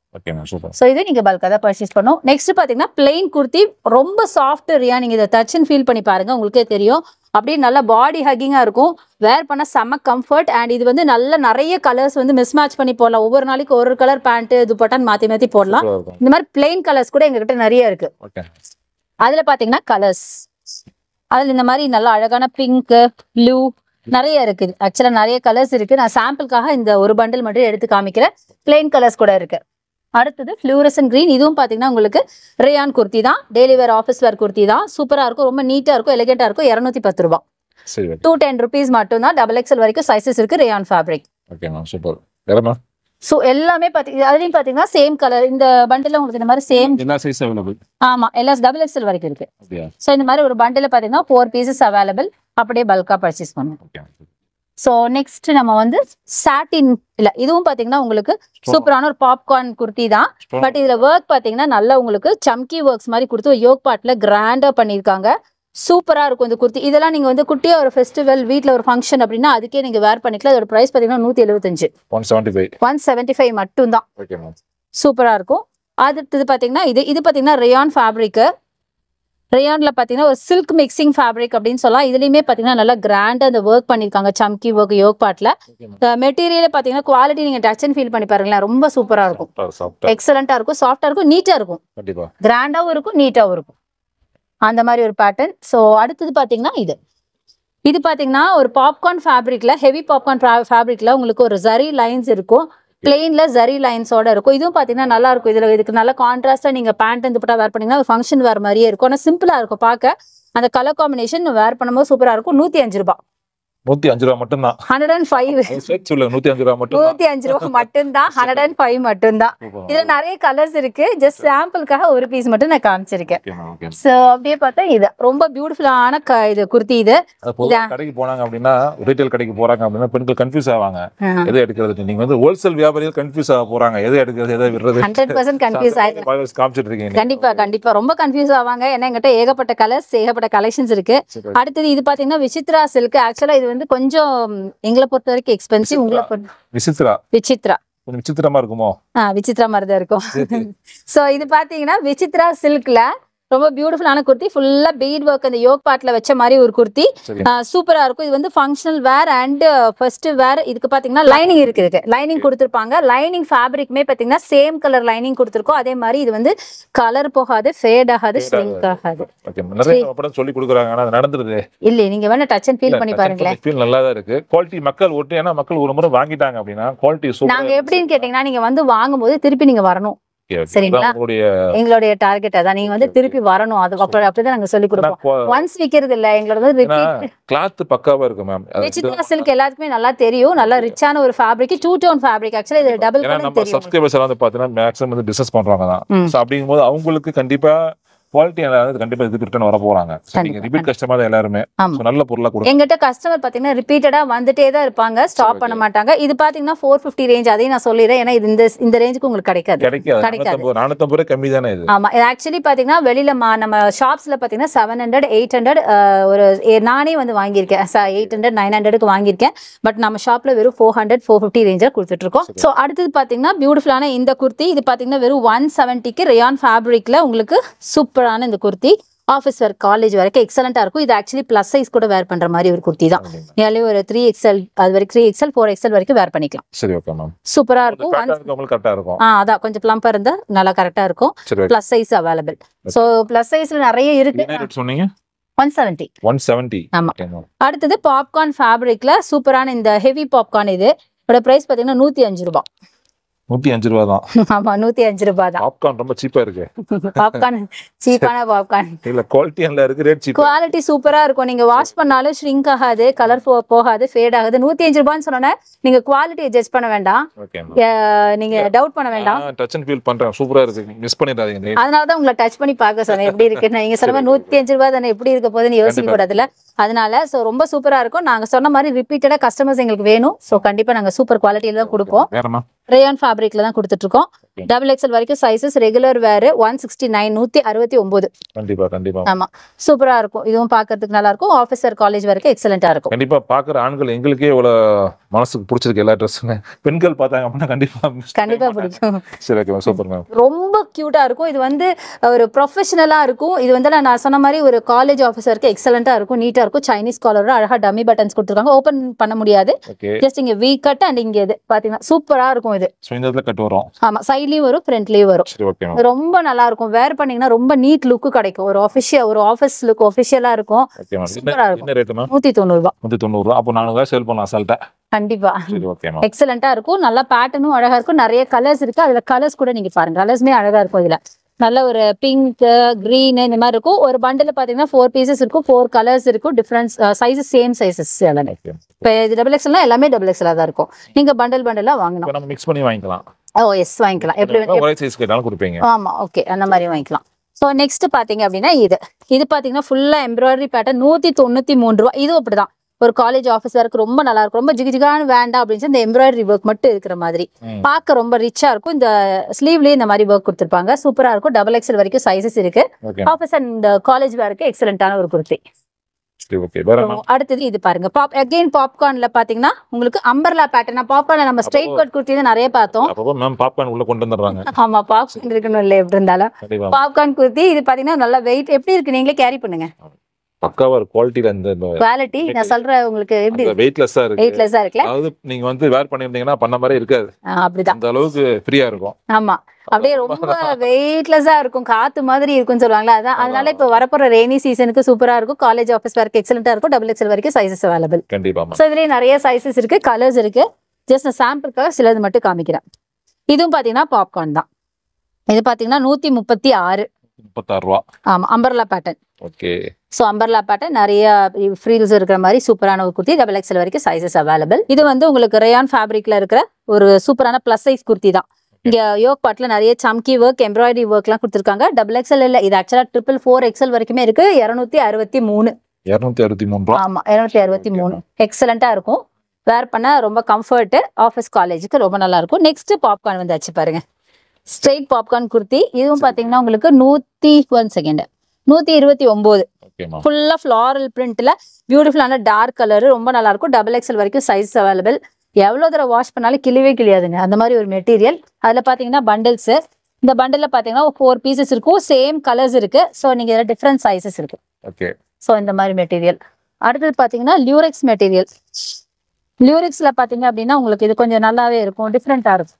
சோ இது நீங்க பல்கா தான் பர்ச்சேஸ் பண்ணணும். நெக்ஸ்ட் பாத்தீங்கன்னா பிளெயின் குர்த்தி, ரொம்ப சாஃப்ட் ரியா. நீங்க இதை டச் அண்ட் ஃபீல் பண்ணி பாருங்க, உங்களுக்கே தெரியும். அப்படியே நல்லா பாடி ஹக்கிங்கா இருக்கும். வேர் பண்ண செம்ம கம்ஃபர்ட். அண்ட் இது வந்து நல்ல நிறைய கலர்ஸ் வந்து மிஸ் மேட்ச் பண்ணி போடலாம். ஒவ்வொரு நாளைக்கு ஒரு கலர் பேண்ட் துப்பட்டான்னு மாத்தி போடலாம். இந்த மாதிரி பிளெயின் கலர்ஸ் கூட எங்ககிட்ட நிறைய இருக்கு. அதுல பாத்தீங்கன்னா கலர்ஸ், அதுல இந்த மாதிரி நல்ல அழகான பிங்க், ப்ளூ நிறைய இருக்குது. ஆக்சுவலா நிறைய கலர்ஸ் இருக்கு. நான் சாம்பிளுக்காக இந்த ஒரு பண்டில் மட்டும் எடுத்து காமிக்கிறேன். பிளெயின் கலர்ஸ் கூட இருக்கு. அடுத்தது ஃப்ளூரசன் கிரீன். இதுவும் பாத்தீங்கன்னா உங்களுக்கு ரயான் குர்த்தி தான். டெய்லி வேர், ஆஃபீஸ் வேர் குர்த்தி தான். சூப்பரா இருக்கும், ரொம்ப நீட்டா இருக்கும், எலிகென்ட்டா இருக்கும். 210 ரூபாய். 210 rupees மட்டும் தான். டபுள் எக்ஸல் வரைக்கும் சைசஸ் இருக்கு. Rayon fabric. சோ எல்லாமே அதுலயும் பாத்தீங்கன்னா சேம் கலர். இந்த பண்டில் உங்களுக்கு இந்த மாதிரி சேம் எல்லா சைஸ் அவைலபிள். ஆமா, எல்லா டபுள் எக்ஸல் வரைக்கும் இருக்கு. சோ இந்த மாதிரி ஒரு பண்டில் பாத்தீங்கன்னா 4 pieces அவைலபிள். அப்படியே பல்கா பர்ச்சேஸ் பண்ணுங்க. சோ நெக்ஸ்ட் நம்ம வந்து சாட்டின் இல்ல, இதுவும் பாத்தீங்கன்னா உங்களுக்கு சூப்பரான ஒரு பாப்கார்ன் குர்த்தி தான். பட் இதுல ஒர்க் பாத்தீங்கன்னா நல்லா உங்களுக்கு சம்கி ஒர்க்ஸ் மாதிரி கொடுத்து யோக் பார்ட்ல கிராண்டா பண்ணிருக்காங்க. சூப்பரா இருக்கும் இந்த குர்த்தி. இதெல்லாம் நீங்க வந்து குட்டியா ஒரு ஃபெஸ்டிவல், வீட்ல ஒரு ஃபங்க்ஷன் அப்படின்னா அதுக்கே நீங்க வேர் பண்ணிக்கலாம். இதோட பிரைஸ் பாத்தீங்கன்னா 175. 175 மட்டும் தான். சூப்பரா இருக்கும். அடுத்தது பாத்தீங்கன்னா இது பாத்தீங்கன்னா ரயான் ஃபேப்ரிக். ரேயான்ல பாத்தீங்கன்னா ஒரு சில்க் மிக்சிங் ஃபேப்ரிக் அப்படின்னு சொல்லலாம். இதுலயுமே பாத்தீங்கன்னா நல்லா கிராண்டா அந்த ஒர்க் பண்ணிருக்காங்க, சம்கி ஒர்க் யோக் பார்ட்ல. மெட்டீரியல் பாத்தீங்கன்னா குவாலிட்டி நீங்க டச் அண்ட் ஃபீல் பண்ணி பாருங்களேன், ரொம்ப சூப்பரா இருக்கும், எக்ஸலண்டா இருக்கும், சாஃப்டா இருக்கும், நீட்டா இருக்கும், கிராண்டாவும் இருக்கும், நீட்டாவும் இருக்கும், அந்த மாதிரி ஒரு பேட்டர்ன். ஸோ அடுத்தது பாத்தீங்கன்னா இது பாத்தீங்கன்னா ஒரு பாப்கார்ன் ஃபேப்ரிக்ல, ஹெவி பாப்கார்ன் ஃபேப்ரிக்ல உங்களுக்கு ஒரு ஜரி லைன்ஸ் இருக்கும், பிளெயின்ல ஜரி லைன்ஸோட இருக்கும். இதுவும் பாத்தீங்கன்னா நல்லா இருக்கும். இதுக்கு நல்ல கான்ட்ராஸ்டா நீங்க பேண்ட் துப்பட்டா வேர் பண்ணீங்கன்னா ஃபங்க்ஷன் வேர் மாதிரியே இருக்கும். ஆனா சிம்பிளா இருக்கும் பார்க்க. அந்த கலர் காம்பினேஷன் வேர் பண்ணும்போது சூப்பரா இருக்கும். 105 ரூபாய். 105 ரூபாய் மட்டும் தான். 105. 105 ரூபாய் மட்டும். 105 ரூபாய் மட்டும் தான். 105 மட்டும் தான். இதுல நிறைய கலர்ஸ் இருக்கு. ஜஸ்ட் சாம்பிளுக்காக ஒரு பீஸ் மட்டும் நான் காமிச்சிருக்கேன். சோ அப்படியே பார்த்தா இது ரொம்ப பியூட்டிஃபுல்லான இது குர்த்தி. இது கடைக்கு போனாங்க அப்படின்னா, ரீட்டைல் கடைக்கு போறாங்க அப்படின்னா பெண்கள் கன்ஃபியூஸ் ஆவாங்க, எதை எடுக்கிறது. நீங்க வந்து ஹோல்சேல் வியாபாரிகள் கன்ஃபியூஸ் ஆக போறாங்க, எதை எடுக்கிறது எதை விடுறது. 100% கன்ஃபியூஸ் ஆயிடுங்க. காமிச்சிட்டு இருக்கீங்க. கண்டிப்பா ரொம்ப கன்ஃபியூஸ் ஆவாங்க. ஏன்னா என்கிட்ட ஏகப்பட்ட கலர்ஸ், ஏகப்பட்ட கலெக்ஷன்ஸ் இருக்கு. அடுத்தது இது பாத்தீங்கன்னா விசித்ரா சில்க். ஆக்சுவலா இது வந்து கொஞ்சம் எங்களை பொறுத்த வரைக்கும் எக்ஸ்பென்சிவ். உங்களை விசித்ரா கொஞ்சம் விசித்திரமா இருக்குமோ? விசித்ரா மாதிரி தான் இருக்கும். சோ இது பாத்தீங்கன்னா விசித்ரா சில்க்ல ரொம்ப பியூட்டிஃபுல்லான குர்த்தி, ஃபுல்லா பீட் ஒர்க் அந்த யோக் பார்ட்ல வச்ச மாதிரி ஒரு குர்த்தி. சூப்பரா இருக்கும். இது வந்து ஃபங்க்ஷனல் வேர் அண்ட் ஃபர்ஸ்ட் வேர். இதுக்கு பாத்தீங்கன்னா லைனிங் இருக்கு, லைனிங் கொடுத்துருப்பாங்க. லைனிங் ஃபேப்ரிக்மே பாத்தீங்கன்னா சேம் கலர் லைனிங் கொடுத்துருக்கோம். அதே மாதிரி இது வந்து கலர் போகாது, ஃபேட் ஆகாது, ஷ்ரிங்க் ஆகாது. சொல்லி கொடுக்குறாங்க, ஆனா அது நடந்துருது இல்ல. நீங்க வேணா டச் அண்ட் ஃபீல் பண்ணி பாருங்களேன். ஃபீல் நல்லா தான் இருக்கு. குவாலிட்டி மக்கள் ஒட்டு, ஏன்னா மக்கள் ஒரு முறை வாங்கிட்டாங்க அப்படின்னா குவாலிட்டி சூப்பரா. நாங்க எப்படின்னு கேட்டீங்கன்னா, நீங்க வந்து வாங்கும்போது திருப்பி நீங்க வரணும். சரிங்களா? எங்களுடைய டார்கெட் அதான். நீங்க வந்து திருப்பி வரணும். அதுக்கு அப்புறம் அப்படிதான் நாங்க சொல்லி கொடுப்போம். ஒன்ஸ் விக்கிறது இல்ல, எங்களோட ரிப்பீட். கிளாத் பக்காவா இருக்கு மேம். விசித்ரா சில்க் எல்லாத்துக்குமே நல்லா தெரியும். நல்லா ரிச்சான ஒரு fabric, two tone fabric. Actually இது டபுள் டோன் தெரியும். நம்ம சப்ஸ்கிரைபர்ஸ் எல்லாம் வந்து பாத்தீங்கன்னா மேக்ஸிமம் வந்து பிசினஸ் பண்றவங்க தான். சோ அப்படிங்கும்போது அவங்களுக்கு கண்டிப்பா குவாலிட்டி கண்டிப்பா இதுக்கு ரிட்டர்ன் வர போறாங்க. நீங்க ரிப்பீட் கஸ்டமர் தான் எல்லாரும். நல்ல பொருளா கொடுங்க. எங்கிட்ட கஸ்டமர் பாத்தீங்கன்னா ரிப்பீட்டடா வந்துட்டே தான் இருப்பாங்க, ஸ்டாப் பண்ண மாட்டாங்க. இது பாத்தீங்கன்னா 450 ரேஞ்ச். அதையும் நான் சொல்லிடுறேன், ஏன்னா இது இந்த ரேஞ்சுக்கு உங்களுக்கு கிடைக்காது. 450 ரூபாய் கம்மி தானே இது. ஆமா, இது ஆக்சுவலி பாத்தீங்கன்னா வெளியில நம்ம ஷாப்ஸ்ல பாத்தீங்கன்னா 700 800 ஒரு நானே வந்து வாங்கியிருக்கேன். 800 900க்கு வாங்கியிருக்கேன். பட் நம்ம ஷாப்ல வெறும் 400 450 ரேஞ்சில் கொடுத்துட்டு இருக்கோம். ஸோ அடுத்தது பாத்தீங்கன்னா பியூட்டிஃபுல்லான இந்த குர்த்தி. இது பாத்தீங்கன்னா வெறும் 170க்கு ரயான் ஃபேப்ரிக்ல உங்களுக்கு சூப்பர் இந்த குர்த்தி. ஆஃபீஸ் வேர், காலேஜ் வரைக்கும் எக்ஸலண்டா இருக்கும். இது ஆக்சுவலி பிளஸ் சைஸ் கூட வேர் பண்ற மாதிரி ஒரு குர்த்தி தான். நியர்லி ஒரு 3XL அது வரைக்கும் 3XL 4XL வரைக்கும் வேர் பண்ணிக்கலாம். சரி, ஓகே மேம். சூப்பரா இருக்கும். கரெக்ட்டா இருக்கும். அதான் கொஞ்சம் பிளம்பா இருந்தா நல்லா கரெக்ட்டா இருக்கும். Plus size available. So plus சைஸ்ல நிறைய இருக்கு. என்ன ரேட் சொன்னீங்க? 170. ஆமா. அடுத்தது பாப்கார்ன் ஃபேப்ரிக்ல சூப்பரான இந்த ஹெவி பாப்கார்ன். இது பிரைஸ் பாத்தீங்கன்னா 105 ரூபாய். 105 ரூபாய் தான். ஆமா, 105 ரூபாய் தான். பாப்கார்ன் ரொம்ப சீப்பா இருக்கு. பாப்கார்ன் சீப்பான பாப்கார்ன் இல்ல, குவாலிட்டி நல்லா இருக்கு, ரேட் சீப். குவாலிட்டி சூப்பரா இருக்கும். நீங்க வாஷ் பண்ணாலும் ஷ்ரிங்க் ஆகாது, கலர் போகாது, ஃபேட் ஆகாது. 105 ரூபாய்னு சொன்னோனே நீங்க குவாலிட்டியை ஜட்ஜ் பண்ண வேண்டாம், நீங்க டவுட் பண்ண வேண்டாம். டச் அண்ட் ஃபீல் பண்றேன், சூப்பரா இருக்கு, மிஸ் பண்ணிடாதீங்க. அதனால தான் உங்களை டச் பண்ணி பார்க்க சொன்னேன் எப்படி இருக்குன்னு. நீங்க சொன்ன மாதிரி 105 ரூபாய் தானே, எப்படி இருக்க போகுதுன்னு யோசிக்க கூடாதுல. அதனால சோ ரொம்ப சூப்பரா இருக்கும். நாங்க சொன்ன மாதிரி ரிப்பீட்டடா கஸ்டமர்ஸ் எங்களுக்கு வேணும். சோ கண்டிப்பா நாங்க சூப்பர் குவாலிட்டியில தான் கொடுப்போம். ரேயான் ஃபேப்ரிக்ல தான் கொடுத்துட்டு இருக்கோம். XXL வரைக்கும் சைஸஸ். ரெகுலர் வேர் 169 169. கண்டிப்பா. ஆமா, சூப்பரா இருக்கும். இதுவும் பாக்குறதுக்கு நல்லா இருக்கும். ஆபீசர் காலேஜ் வரைக்கும் எக்ஸலென்ட்டா இருக்கும். கண்டிப்பா பாக்குற ஆண்கள் எங்களுக்கே இவ்வளவு மனசுக்கு பிடிச்சிருக்கு எல்லா ட்ரெஸ்ஸுமே. பெண்கள் பார்த்தாங்க அப்படின்னா கண்டிப்பா பிடிக்கும். சரி, ஓகே, சூப்பர் மேம். ரொம்ப கியூட்டா இருக்கும். இது வந்து ஒரு ப்ரொஃபஷனலா இருக்கும். இது வந்து நான் சொன்ன மாதிரி ஒரு காலேஜ் ஆபீசருக்கு எக்ஸலென்ட்டா இருக்கும், நீட்டா இருக்கும். சைனீஸ் காலரோட அழகா டம்மி பட்டன்ஸ் கொடுத்துருக்காங்க. ஓபன் பண்ண முடியாது, ஜஸ்ட் இங்க வி கட் அண்ட் இங்க இது பாத்தீங்கன்னா சூப்பரா இருக்கும். இது இந்த இடத்துல கட் வரும். ஆமா, சைட்லயும் வரும், ஃப்ரண்ட்லயும் வரும். ரொம்ப நல்லா இருக்கும். வேர் பண்ணீங்கன்னா ரொம்ப நீட் லுக் கிடைக்கும். ஒரு ஆபீஸ் லுக் ஆபீஷியலா இருக்கும். சூப்பரா இருக்கும். 190 ரூபாய். 190 ரூபாய். அப்போ 400 சேல் பண்ணலாம் அசால்ட்டா. கண்டிப்பா எக்ஸலென்ட்டா இருக்கும். நல்லா பேட்டர்னும் அழகா இருக்கும். நிறைய கலர்ஸ் இருக்கு. அதுல கலர்ஸ் கூட நீங்க பாருங்க, கலர்ஸ்மே அழகா இருக்கும். இதுல நல்ல ஒரு பிங்க், கிரீன் இந்த மாதிரி இருக்கும். ஒரு பண்டில் பாத்தீங்கன்னா 4 பீசஸ் இருக்கும், 4 கலர்ஸ் இருக்கும். டிஃபரன்ஸ் சைஸஸ், சேம் சைஸஸ் எல்லாமே. இப்போ இது XXL எல்லாமே XXL தான் இருக்கும். நீங்க பண்டலா வாங்கணும். நம்ம மிக்ஸ் பண்ணி வாங்கிக்கலாம். எஸ், வாங்கிக்கலாம். எப்படி ஒரே சைஸ் கேட்டாலும் கொடுப்பீங்க. ஆமா, ஓகே, அந்த மாதிரி வாங்கிக்கலாம். ஸோ நெக்ஸ்ட் பாத்தீங்க அப்படின்னா இது பாத்தீங்கன்னா ஃபுல்லா எம்ப்ராய்டரி பேட்டர்ன் 193 ரூபாய். இதுவும் அப்படிதான். ஒரு காலேஜ் ஆஃபீஸருக்கு ரொம்ப நல்லா இருக்கும். ரொம்ப ஜிகிஜிகான வேண்டாம் அப்படின்னு இந்த எம்ப்ராய்டரி ஒர்க் மட்டும் இருக்கிற மாதிரி பார்க்க ரொம்ப ரிச்சா இருக்கும். இந்த ஸ்லீவ்லயே இந்த மாதிரி ஒர்க் கொடுத்துருப்பாங்க. சூப்பரா இருக்கும். XXL வரைக்கும் சைஸஸ் இருக்கு. ஆஃபீஸ் அண்ட் காலேஜ் வேருக்கு எக்ஸலென்ட்டான ஒரு குர்த்தி. சரி ஓகே வேற மேம் அடுத்தது இது பாருங்க பாப்கார்ன்ல பாத்தீங்கன்னா உங்களுக்கு அம்பர்லா பேட்டர்ன் பாப்கார்ன்ல நம்ம ஸ்ட்ரைட் கட் குர்த்தி தான் நிறைய பார்த்தோம் அப்போ மேம் பாப்கார்ன் உள்ள கொண்டு வந்துடுறாங்க ஆமா பாப்கார்ன் இருக்கணும் இல்ல எப்படி இருந்தாலும் கண்டிப்பா பாப்கார்ன் குர்த்தி இது பாத்தீங்கன்னா நல்லா வெயிட் எப்படி இருக்கு நீங்களே கேரி பண்ணுங்க பக்காவா ஒரு குவாலிட்டில அந்த குவாலிட்டி நான் சொல்றேன் உங்களுக்கு எப்படி வெயிட்லெஸ்ஸா இருக்கு வெயிட்லெஸ்ஸா இருக்குல்ல அதாவது நீங்க வந்து வேர் பண்ணிருந்தீங்கன்னா பண்ண மாதிரி இருக்காது அப்படிதான் அந்த அளவுக்கு ஃப்ரீயா இருக்கும் ஆமா அப்படியே ரொம்ப வெயிட்லெஸ்ஸா இருக்கும் காத்து மாதிரி இருக்கும்னு சொல்லுவாங்களா அதான் அதனால இப்ப வரப்போற ரெய்னி சீசனுக்கு சூப்பரா இருக்கும் காலேஜ் ஆஃபீஸ் வரைக்கும் எக்ஸலென்ட்டா இருக்கும் XXL வரைக்கும் சைஸஸ் அவைலபிள் கண்டிப்பா சோ இதுலயே நிறைய சைஸஸ் இருக்கு கலர்ஸ் இருக்கு ஜஸ்ட் நான் சாம்பிளுக்காக சிலது மட்டும் காமிக்கிறேன் இதுவும் பாத்தீங்கன்னா பாப்கார்ன் தான் இது பாத்தீங்கன்னா 136 36 ஆமா umbrella pattern okay so umbrella pattern நிறைய ஃப்ரீல்ஸ் இருக்கிற மாதிரி சூப்பரான ஒரு குர்த்தி XXL வரைக்கும் சைஸஸ் அவைலபிள் இது வந்து உங்களுக்கு ரயான் ஃபேப்ரிக்ல இருக்கிற ஒரு சூப்பரான பிளஸ் சைஸ் குர்த்தி தான் இங்க யோக் பாட்ல நிறைய சம்கி ஒர்க் எம்ப்ராய்டரி ஒர்க்லாம் கொடுத்துருக்காங்க XXL இல்ல இது ஆக்சுவலா 4XL வரைக்குமே இருக்கு 263 263 ஆமா 263 எக்ஸலண்டா இருக்கும் வேர் பண்ண ரொம்ப கம்ஃபர்ட் ஆஃபீஸ் காலேஜுக்கு ரொம்ப நல்லா இருக்கும் நெக்ஸ்ட் பாப்கார்ன் வந்தாச்சு பாருங்க ஸ்ட்ரெயிட் பாப்கார்ன் குர்த்தி இதுவும் பாத்தீங்கன்னா உங்களுக்கு 129 ஓகே மேம் ஃபுல்லா ஃப்ளாரல் பிரிண்ட்ல பியூட்டிஃபுல்லான டார்க் கலர் ரொம்ப நல்லா இருக்கும் XXL வரைக்கும் சைஸ் அவைலபிள் எவ்வளவு தடவை வாஷ் பண்ணாலும் கிளியவே கிளியாதுங்க அந்த மாதிரி ஒரு மெட்டீரியல் அதுல பாத்தீங்கன்னா பண்டில்ஸ் இந்த பண்டில்ல பாத்தீங்கன்னா 4 பீசஸ் இருக்கும் சேம் கலர்ஸ் இருக்கு ஸோ நீங்க இதுல டிஃப்ரெண்ட் சைஸஸ் இருக்கு ஓகே ஸோ இந்த மாதிரி மெட்டீரியல் அடுத்தது பாத்தீங்கன்னா லியூரெக்ஸ் மெட்டீரியல் லியூரெக்ஸ்ல பாத்தீங்க அப்படின்னா உங்களுக்கு இது கொஞ்சம் நல்லாவே இருக்கும் டிஃப்ரெண்டா இருக்கும்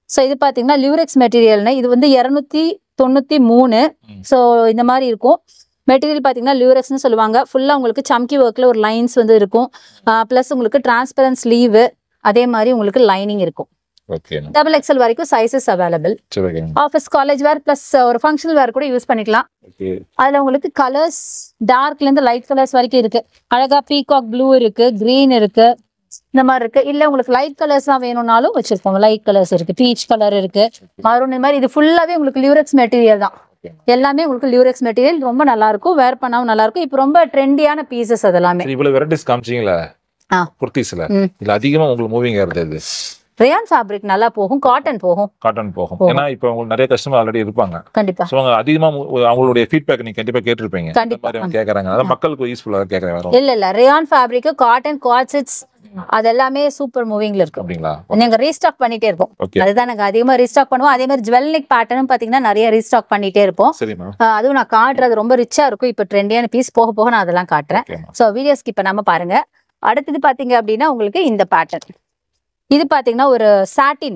ஸோ இது பாத்தீங்கன்னா லியூரெக்ஸ் மெட்டீரியல்னு இது வந்து 293 ஸோ இந்த மாதிரி இருக்கும் மெட்டீரியல் பாத்தீங்கன்னா லியூரெக்ஸ்னு சொல்லுவாங்க ஃபுல்லா உங்களுக்கு சம்கி ஒர்க்ல ஒரு லைன்ஸ் வந்து இருக்கும் பிளஸ் உங்களுக்கு டிரான்ஸ்பரன்ட் ஸ்லீவ் அதே மாதிரி உங்களுக்கு லைனிங் இருக்கும் ஓகே XXL வரைக்கும் சைஸஸ் அவைலபிள் சரி ஓகே ஆஃபீஸ் காலேஜ் வேர் பிளஸ் ஒரு ஃபங்க்ஷனல் வேர் கூட யூஸ் பண்ணிக்கலாம் ஓகே அதுல உங்களுக்கு கலர்ஸ் டார்க்ல இருந்து லைட் கலர்ஸ் வரைக்கும் இருக்கு அழகா பீகாக் ப்ளூ இருக்கு கிரீன் இருக்கு இந்த மாதிரி இருக்கு இல்ல உங்களுக்கு லைட் கலர்ஸ் தான் வேணும்னாலும் வச்சிருக்கோம் லைட் கலர்ஸ் இருக்கு பீச் கலர் இருக்கு மரூன் இந்த மாதிரி இது ஃபுல்லாவே உங்களுக்கு லியூரெக்ஸ் மெட்டீரியல் தான் எல்லாமே உங்களுக்கு லியூரெக்ஸ் மெட்டீரியல் ரொம்ப நல்லா இருக்கும் வேர் பண்ணாவும் நல்லா இருக்கும் இப்போ ரொம்ப ட்ரெண்டியான பீசஸ் அதெல்லாமே சரி இவ்வளவு வெரைட்டிஸ் காமிச்சீங்களா ஆ. குர்த்திஸ்ல இல்ல அதிகமா உங்களுக்கு மூவிங் இருந்தது ரயான் ஃபேப்ரிக் நல்லா போகும் காட்டன் போகும் காட்டன் போகும் ஏன்னா இப்போ உங்களுக்கு நிறைய கஸ்டமர் ஆல்ரெடி இருப்பாங்க கண்டிப்பா சோ அவங்க அதிகமா அவங்களுடைய ஃபீட்பேக் நீங்க கண்டிப்பா கேட்டிருப்பீங்க இந்த கண்டிப்பா. மாதிரி அவங்க கேக்குறாங்க அதான் மக்களுக்கு யூஸ்ஃபுல்லா கேக்குறேன் வரும் இல்ல ரயான் ஃபேப்ரிக் காட்டன் குவாட்செட்ஸ் அது எல்லாமே சூப்பர் மூவிங்ல இருக்கு அப்படிங்களா நாங்க ரீஸ்டாக் பண்ணிட்டே இருப்போம் ஓகே அதுதான் நாங்க அதிகமா ரீஸ்டாக் பண்ணுவோம் அதே மாதிரி ஜுவல்னிக் பேட்டர்னும் பாத்தீங்கன்னா நிறைய ரீஸ்டாக் பண்ணிட்டே இருப்போம் சரி மேம் அதுவும் நான் காட்டுறது ரொம்ப ரிச்சா இருக்கும் இப்போ ட்ரெண்டியான பீஸ் போக போக நான் அதெல்லாம் காட்டுறேன் ஓகே மேம் ஸோ வீடியோஸ்க்கு இப்போ நம்ம பாருங்க அடுத்தது பாத்தீங்க அப்படின்னா உங்களுக்கு இந்த பேட்டர்ன் இது பாத்தீங்கன்னா ஒரு சாட்டின்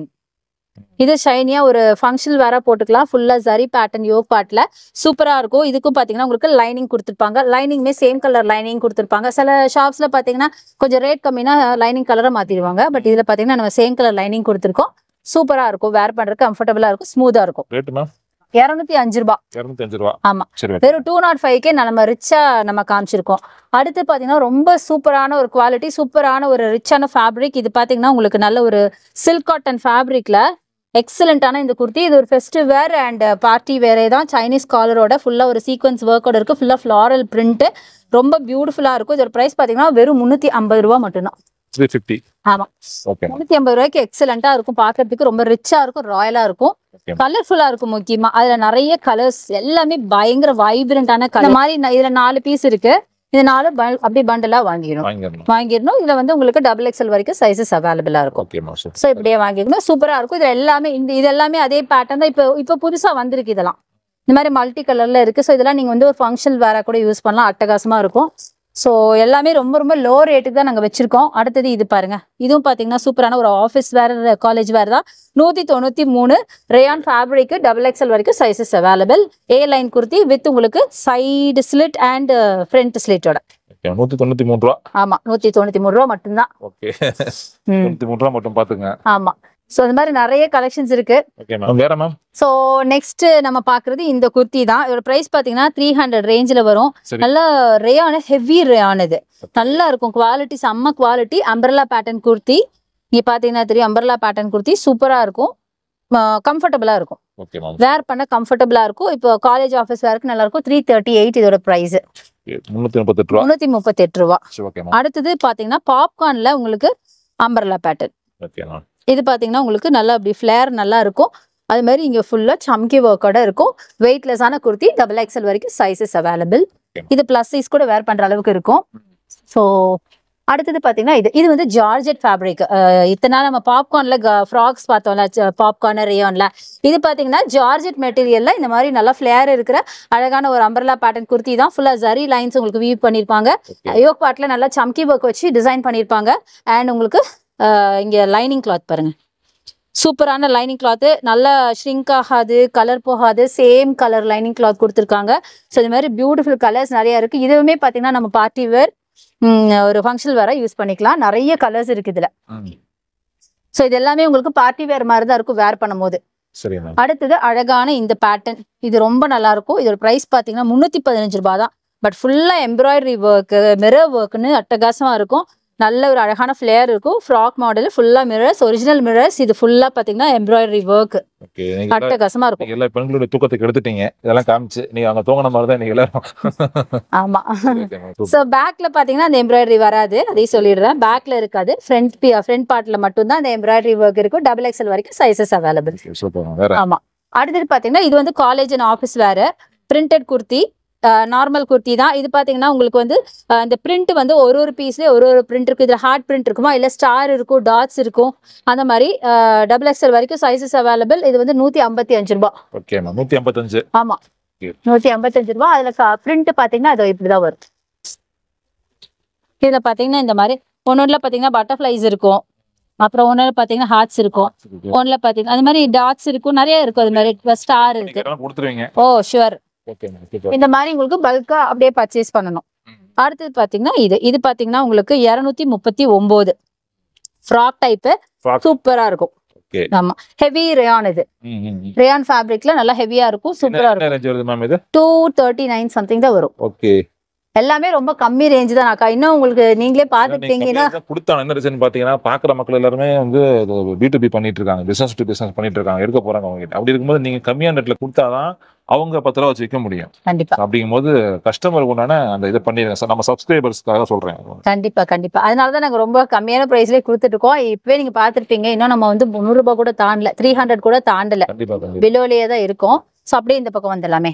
இது ஷைனியா ஒரு ஃபங்க்ஷனல் வேற போட்டுக்கலாம் ஃபுல்லா ஜரி பேட்டர்ன் யோக் பாட்ல சூப்பரா இருக்கும் இதுக்கும் பாத்தீங்கன்னா உங்களுக்கு லைனிங் கொடுத்துருப்பாங்க லைனிங்மே சேம் கலர் லைனிங் கொடுத்துருப்பாங்க சில ஷாப்ஸ்ல பாத்தீங்கன்னா கொஞ்சம் ரேட் கம்மினா லைனிங் கலரை மாத்திடுவாங்க பட் இதுல பாத்தீங்கன்னா நம்ம சேம் கலர் லைனிங் கொடுத்துருக்கோம் சூப்பரா இருக்கும் வேர் பண்றதுக்கு கம்ஃபர்டபுளா இருக்கும் ஸ்மூத்தா இருக்கும் ரேட் மேம் 205 ரூபாய் 205 ரூபாய் ஆமா சரி ஓகே வெறும் 205க்கே நம்ம ரிச்சா நம்ம காமிச்சிருக்கோம் அடுத்து பாத்தீங்கன்னா ரொம்ப சூப்பரான ஒரு குவாலிட்டி சூப்பரான ஒரு ரிச்சான ஃபேப்ரிக் இது பாத்தீங்கன்னா உங்களுக்கு நல்ல ஒரு சில்க் காட்டன் ஃபேப்ரிக்ல எக்ஸலண்டான இந்த குர்த்தி இது ஒரு ஃபெஸ்டிவ் வேர் அண்ட் பார்ட்டி வேரே தான் சைனீஸ் காலரோட ஃபுல்லா ஒரு சீக்வன்ஸ் ஒர்க்கோட இருக்கு ஃபுல்லா ஃப்ளாரல் பிரிண்ட் ரொம்ப பியூட்டிஃபுல்லா இருக்கும் இதோட பிரைஸ் பாத்தீங்கன்னா வெறும் 350 ரூபாய் மட்டும்தான் 350 ஆமா ஓகே 350 ரூபாய்க்கு எக்ஸலண்டா இருக்கும் பாக்குறதுக்கு ரொம்ப ரிச்சா இருக்கும் ராயலா இருக்கும் Okay. கலர்ஃபுல்லா இருக்கும் முக்கியமா அதுல நிறைய கலர்ஸ் எல்லாமே பயங்கர வைப்ரண்டான கலர் இந்த மாதிரி இதுல 4 பீஸ் இருக்கு இது 4 அப்படியே பண்டலா வாங்கிடணும் வாங்கிடணும் இதுல வந்து உங்களுக்கு XXL வரைக்கும் சைஸஸ் அவைலபிளா இருக்கும் ஓகே மேம் சரி சோ இப்படியே வாங்கிக்கணும் சூப்பரா இருக்கும் இதுல எல்லாமே இது எல்லாமே அதே பேட்டர்ன் தான் இப்போ புதுசா வந்திருக்கு இதெல்லாம் இந்த மாதிரி மல்டி கலர்ல இருக்கு சோ இதெல்லாம் நீங்க வந்து ஒரு ஃபங்க்ஷனல் வேற கூட யூஸ் பண்ணலாம் அட்டகாசமா இருக்கும் ஸோ எல்லாமே ரொம்ப ரொம்ப லோ ரேட்டுக்கு தான் நாங்கள் வச்சிருக்கோம் அடுத்தது இது பாருங்க இதுவும் பார்த்தீங்கன்னா சூப்பரான ஒரு ஆஃபீஸ் வேர் காலேஜ் வேர் தான் 193 ரேயான் ஃபேப்ரிக்கு XXL வரைக்கும் sizes available A line kurti with உங்களுக்கு சைடு ஸ்லிட் அண்ட் ஃப்ரண்ட் ஸ்லிட்டோட ஓகே 193 ரூபாய் ஆமா 193 ரூபா மட்டும்தான் ஓகே 193 ரூபாய் மட்டும் பாத்துங்க ஆமா ஸோ அந்த மாதிரி நிறைய கலெக்ஷன்ஸ் இருக்கு ஓகே மேம் வேற மேம் ஸோ நெக்ஸ்ட் நம்ம பாக்குறது இந்த குர்த்தி தான் இதோட பிரைஸ் பாத்தீங்கன்னா 300 ரேஞ்சில் வரும் சரி. நல்ல ரேயான ஹெவி ரேயான் இது நல்லா இருக்கும் குவாலிட்டி செம்ம குவாலிட்டி அம்பர்லா பேட்டர்ன் குர்த்தி இங்க பாத்தீங்கன்னா தெரியும் அம்பர்லா பேட்டர்ன் குர்த்தி சூப்பரா இருக்கும் கம்ஃபர்டபுளா இருக்கும் ஓகே மேம் வேர் பண்ண கம்ஃபர்டபுளா இருக்கும் இப்போ காலேஜ் ஆஃபீஸ் வேருக்கு நல்லா இருக்கும் 338 இதோட பிரைஸ் 338 ரூபாய் 338 ரூபா சரி ஓகே மேம் அடுத்தது பாத்தீங்கன்னா பாப்கார்ன்ல உங்களுக்கு அம்பர்லா பேட்டர்ன் ஓகே மேம் இது பாத்தீங்கன்னா உங்களுக்கு நல்லா அப்படி ஃபிளேர் நல்லா இருக்கும் அது மாதிரி இங்க ஃபுல்லா சம்கி ஒர்க்கோட இருக்கும் வெயிட்லெஸ்ஸான குர்த்தி XXL வரைக்கும் சைஸஸ் அவைலபிள் இது பிளஸ் சைஸ் கூட வேர் பண்ற அளவுக்கு இருக்கும். ஸோ அடுத்தது பாத்தீங்கன்னா இது வந்து ஜார்ஜெட் ஃபேப்ரிக். இத்தனை நாள் நம்ம பாப்கார்ன்ல ஃப்ராக்ஸ் பார்த்தோம்ல, பாப்கார்ன் ரேயான்ல, இது பாத்தீங்கன்னா ஜார்ஜெட் மெட்டீரியல்ல இந்த மாதிரி நல்லா ஃபிளேர் இருக்கிற அழகான ஒரு அம்பர்லா பேட்டர்ன் குர்த்தி தான். ஃபுல்லா ஜரி லைன்ஸ் உங்களுக்கு வீவ் பண்ணிருப்பாங்க. யோக் பார்ட்ல நல்லா சம்கி ஒர்க் வச்சு டிசைன் பண்ணிருப்பாங்க. அண்ட் உங்களுக்கு இங்க லைனிங் கிளாத் பாருங்க, சூப்பரான லைனிங் கிளாத், நல்லா ஷ்ரிங்க் ஆகாது, கலர் போகாது, சேம் கலர் லைனிங் கிளாத் கொடுத்துருக்காங்க. ஸோ இது மாதிரி பியூட்டிஃபுல் கலர்ஸ் நிறைய இருக்கு. இதுவுமே பாத்தீங்கன்னா நம்ம பார்ட்டி வேர் ஒரு ஃபங்க்ஷனல் வேற யூஸ் பண்ணிக்கலாம். நிறைய கலர்ஸ் இருக்கு இதுல. ஸோ இது எல்லாமே உங்களுக்கு பார்ட்டி வேர் மாதிரி தான் இருக்கும் வேர் பண்ணும்போது. அடுத்தது அழகான இந்த பேட்டர்ன், இது ரொம்ப நல்லா இருக்கும். இதோட பிரைஸ் பாத்தீங்கன்னா 315 ரூபாய் தான். பட் ஃபுல்லா எம்ப்ராய்டரி ஒர்க், மிரர் ஒர்க்னு அட்டகாசமா இருக்கும். நல்ல ஒரு அழகான ஃபிளேர் இருக்கும். ஃப்ராக் மாடல் ஃபுல்லா மிரர்ஸ், ஒரிஜினல் மிரர்ஸ். இது ஃபுல்லா பாத்தீங்கன்னா எம்ப்ராய்டரி ஒர்க், அட்டகாசமா இருக்கும். எல்லா பெண்களோட தூக்கத்துக்கு எடுத்துட்டீங்க இதெல்லாம் காமிச்சு. நீங்க அங்க தூங்கின மாதிரி தான் நீங்க எல்லாரும். ஆமா. சோ பேக்ல பாத்தீங்கன்னா அந்த எம்ப்ராய்டரி வராது, அதையும் சொல்லிடுறேன். பேக்ல இருக்காது, ஃப்ரண்ட் பார்ட்ல மட்டும் தான் அந்த எம்ப்ராய்டரி ஒர்க் இருக்கும். XXL வரைக்கும் சைசஸ் அவைலபிள். ஆமா. அடுத்தது பாத்தீங்கன்னா இது வந்து காலேஜ் அண்ட் ஆஃபீஸ் வேற பிரிண்டட் குர்த்தி, நார்மல் குர்த்தி தான். இது பாத்தீங்கன்னா உங்களுக்கு வந்து இந்த பிரிண்ட் வந்து ஒரு பீஸ்லயே ஒரு பிரிண்ட் இருக்கும். இதுல ஹார்ட் பிரிண்ட் இருக்குமா, இல்ல ஸ்டார் இருக்கும், டாட்ஸ் இருக்கும், அந்த மாதிரி XXL வரைக்கும் சைசஸ் அவைலபிள். இது வந்து 155 ரூபாய். ஓகே, 155. ஆமா, 155 ரூபாய். அதுல பிரிண்ட் பாத்தீங்கன்னா அது இப்படிதான் வரும். இதுல பாத்தீங்கன்னா இந்த மாதிரி ஒன்னொன்னுல பாத்தீங்கன்னா பட்டர்ஃபிளைஸ் இருக்கும், அப்புறம் ஒன்னுல பாத்தீங்கன்னா ஹார்ட்ஸ் இருக்கும், ஒன்னுல பாத்தீங்கன்னா அது மாதிரி டாட்ஸ் இருக்கும், நிறைய இருக்கும். அது மாதிரி ஸ்டார் இருக்கு. Oh sure. இந்த மாதிரி உங்களுக்கு பல்கா அப்படியே பர்ச்சேஸ் பண்ணணும். அடுத்தது பாத்தீங்கன்னா இது பாத்தீங்கன்னா உங்களுக்கு 239 ஃப்ராக் டைப், சூப்பரா இருக்கும். ஆமா, ஹெவி ரேயான். இது ரேயான் ஃபேப்ரிக்ல நல்லா ஹெவியா இருக்கும், சூப்பரா இருக்கும். 239 சம்திங் தான் வரும். ஓகே, எல்லாமே ரொம்ப கம்மி ரேஞ்ச் தான் அக்கா. இன்னும் உங்களுக்கு நீங்களே பாத்துட்டீங்கன்னா கொடுத்தாங்க. என்ன ரீசன் பாத்தீங்கன்னா பாக்குற மக்கள் எல்லாருமே வந்து B2B பண்ணிட்டு இருக்காங்க, பிசினஸ் டு பிசினஸ் பண்ணிட்டு இருக்காங்க, எடுக்க போறாங்க அவங்க கிட்ட. அப்படி இருக்கும்போது நீங்க கம்மியான ரேட்ல கொடுத்தாதான் அவங்க 10 ரூபா வச்சு விற்க முடியும். கண்டிப்பா. அப்படிங்கும்போது கஸ்டமருக்கு உண்டான அந்த இதை பண்ணிடுங்க. நம்ம சப்ஸ்கிரைபர்ஸ்க்காக சொல்றேன். கண்டிப்பா கண்டிப்பா. அதனாலதான் நாங்க ரொம்ப கம்மியான பிரைஸ்லயே கொடுத்துட்டு இருக்கோம். இப்பவே நீங்க பாத்துருப்பீங்க, இன்னும் நம்ம வந்து 300 ரூபாய் கூட தாண்டல, 300 கூட தாண்டல, பிலோலயே தான் இருக்கும். சோ அப்படியே இந்த பக்கம் வந்துடலாமே.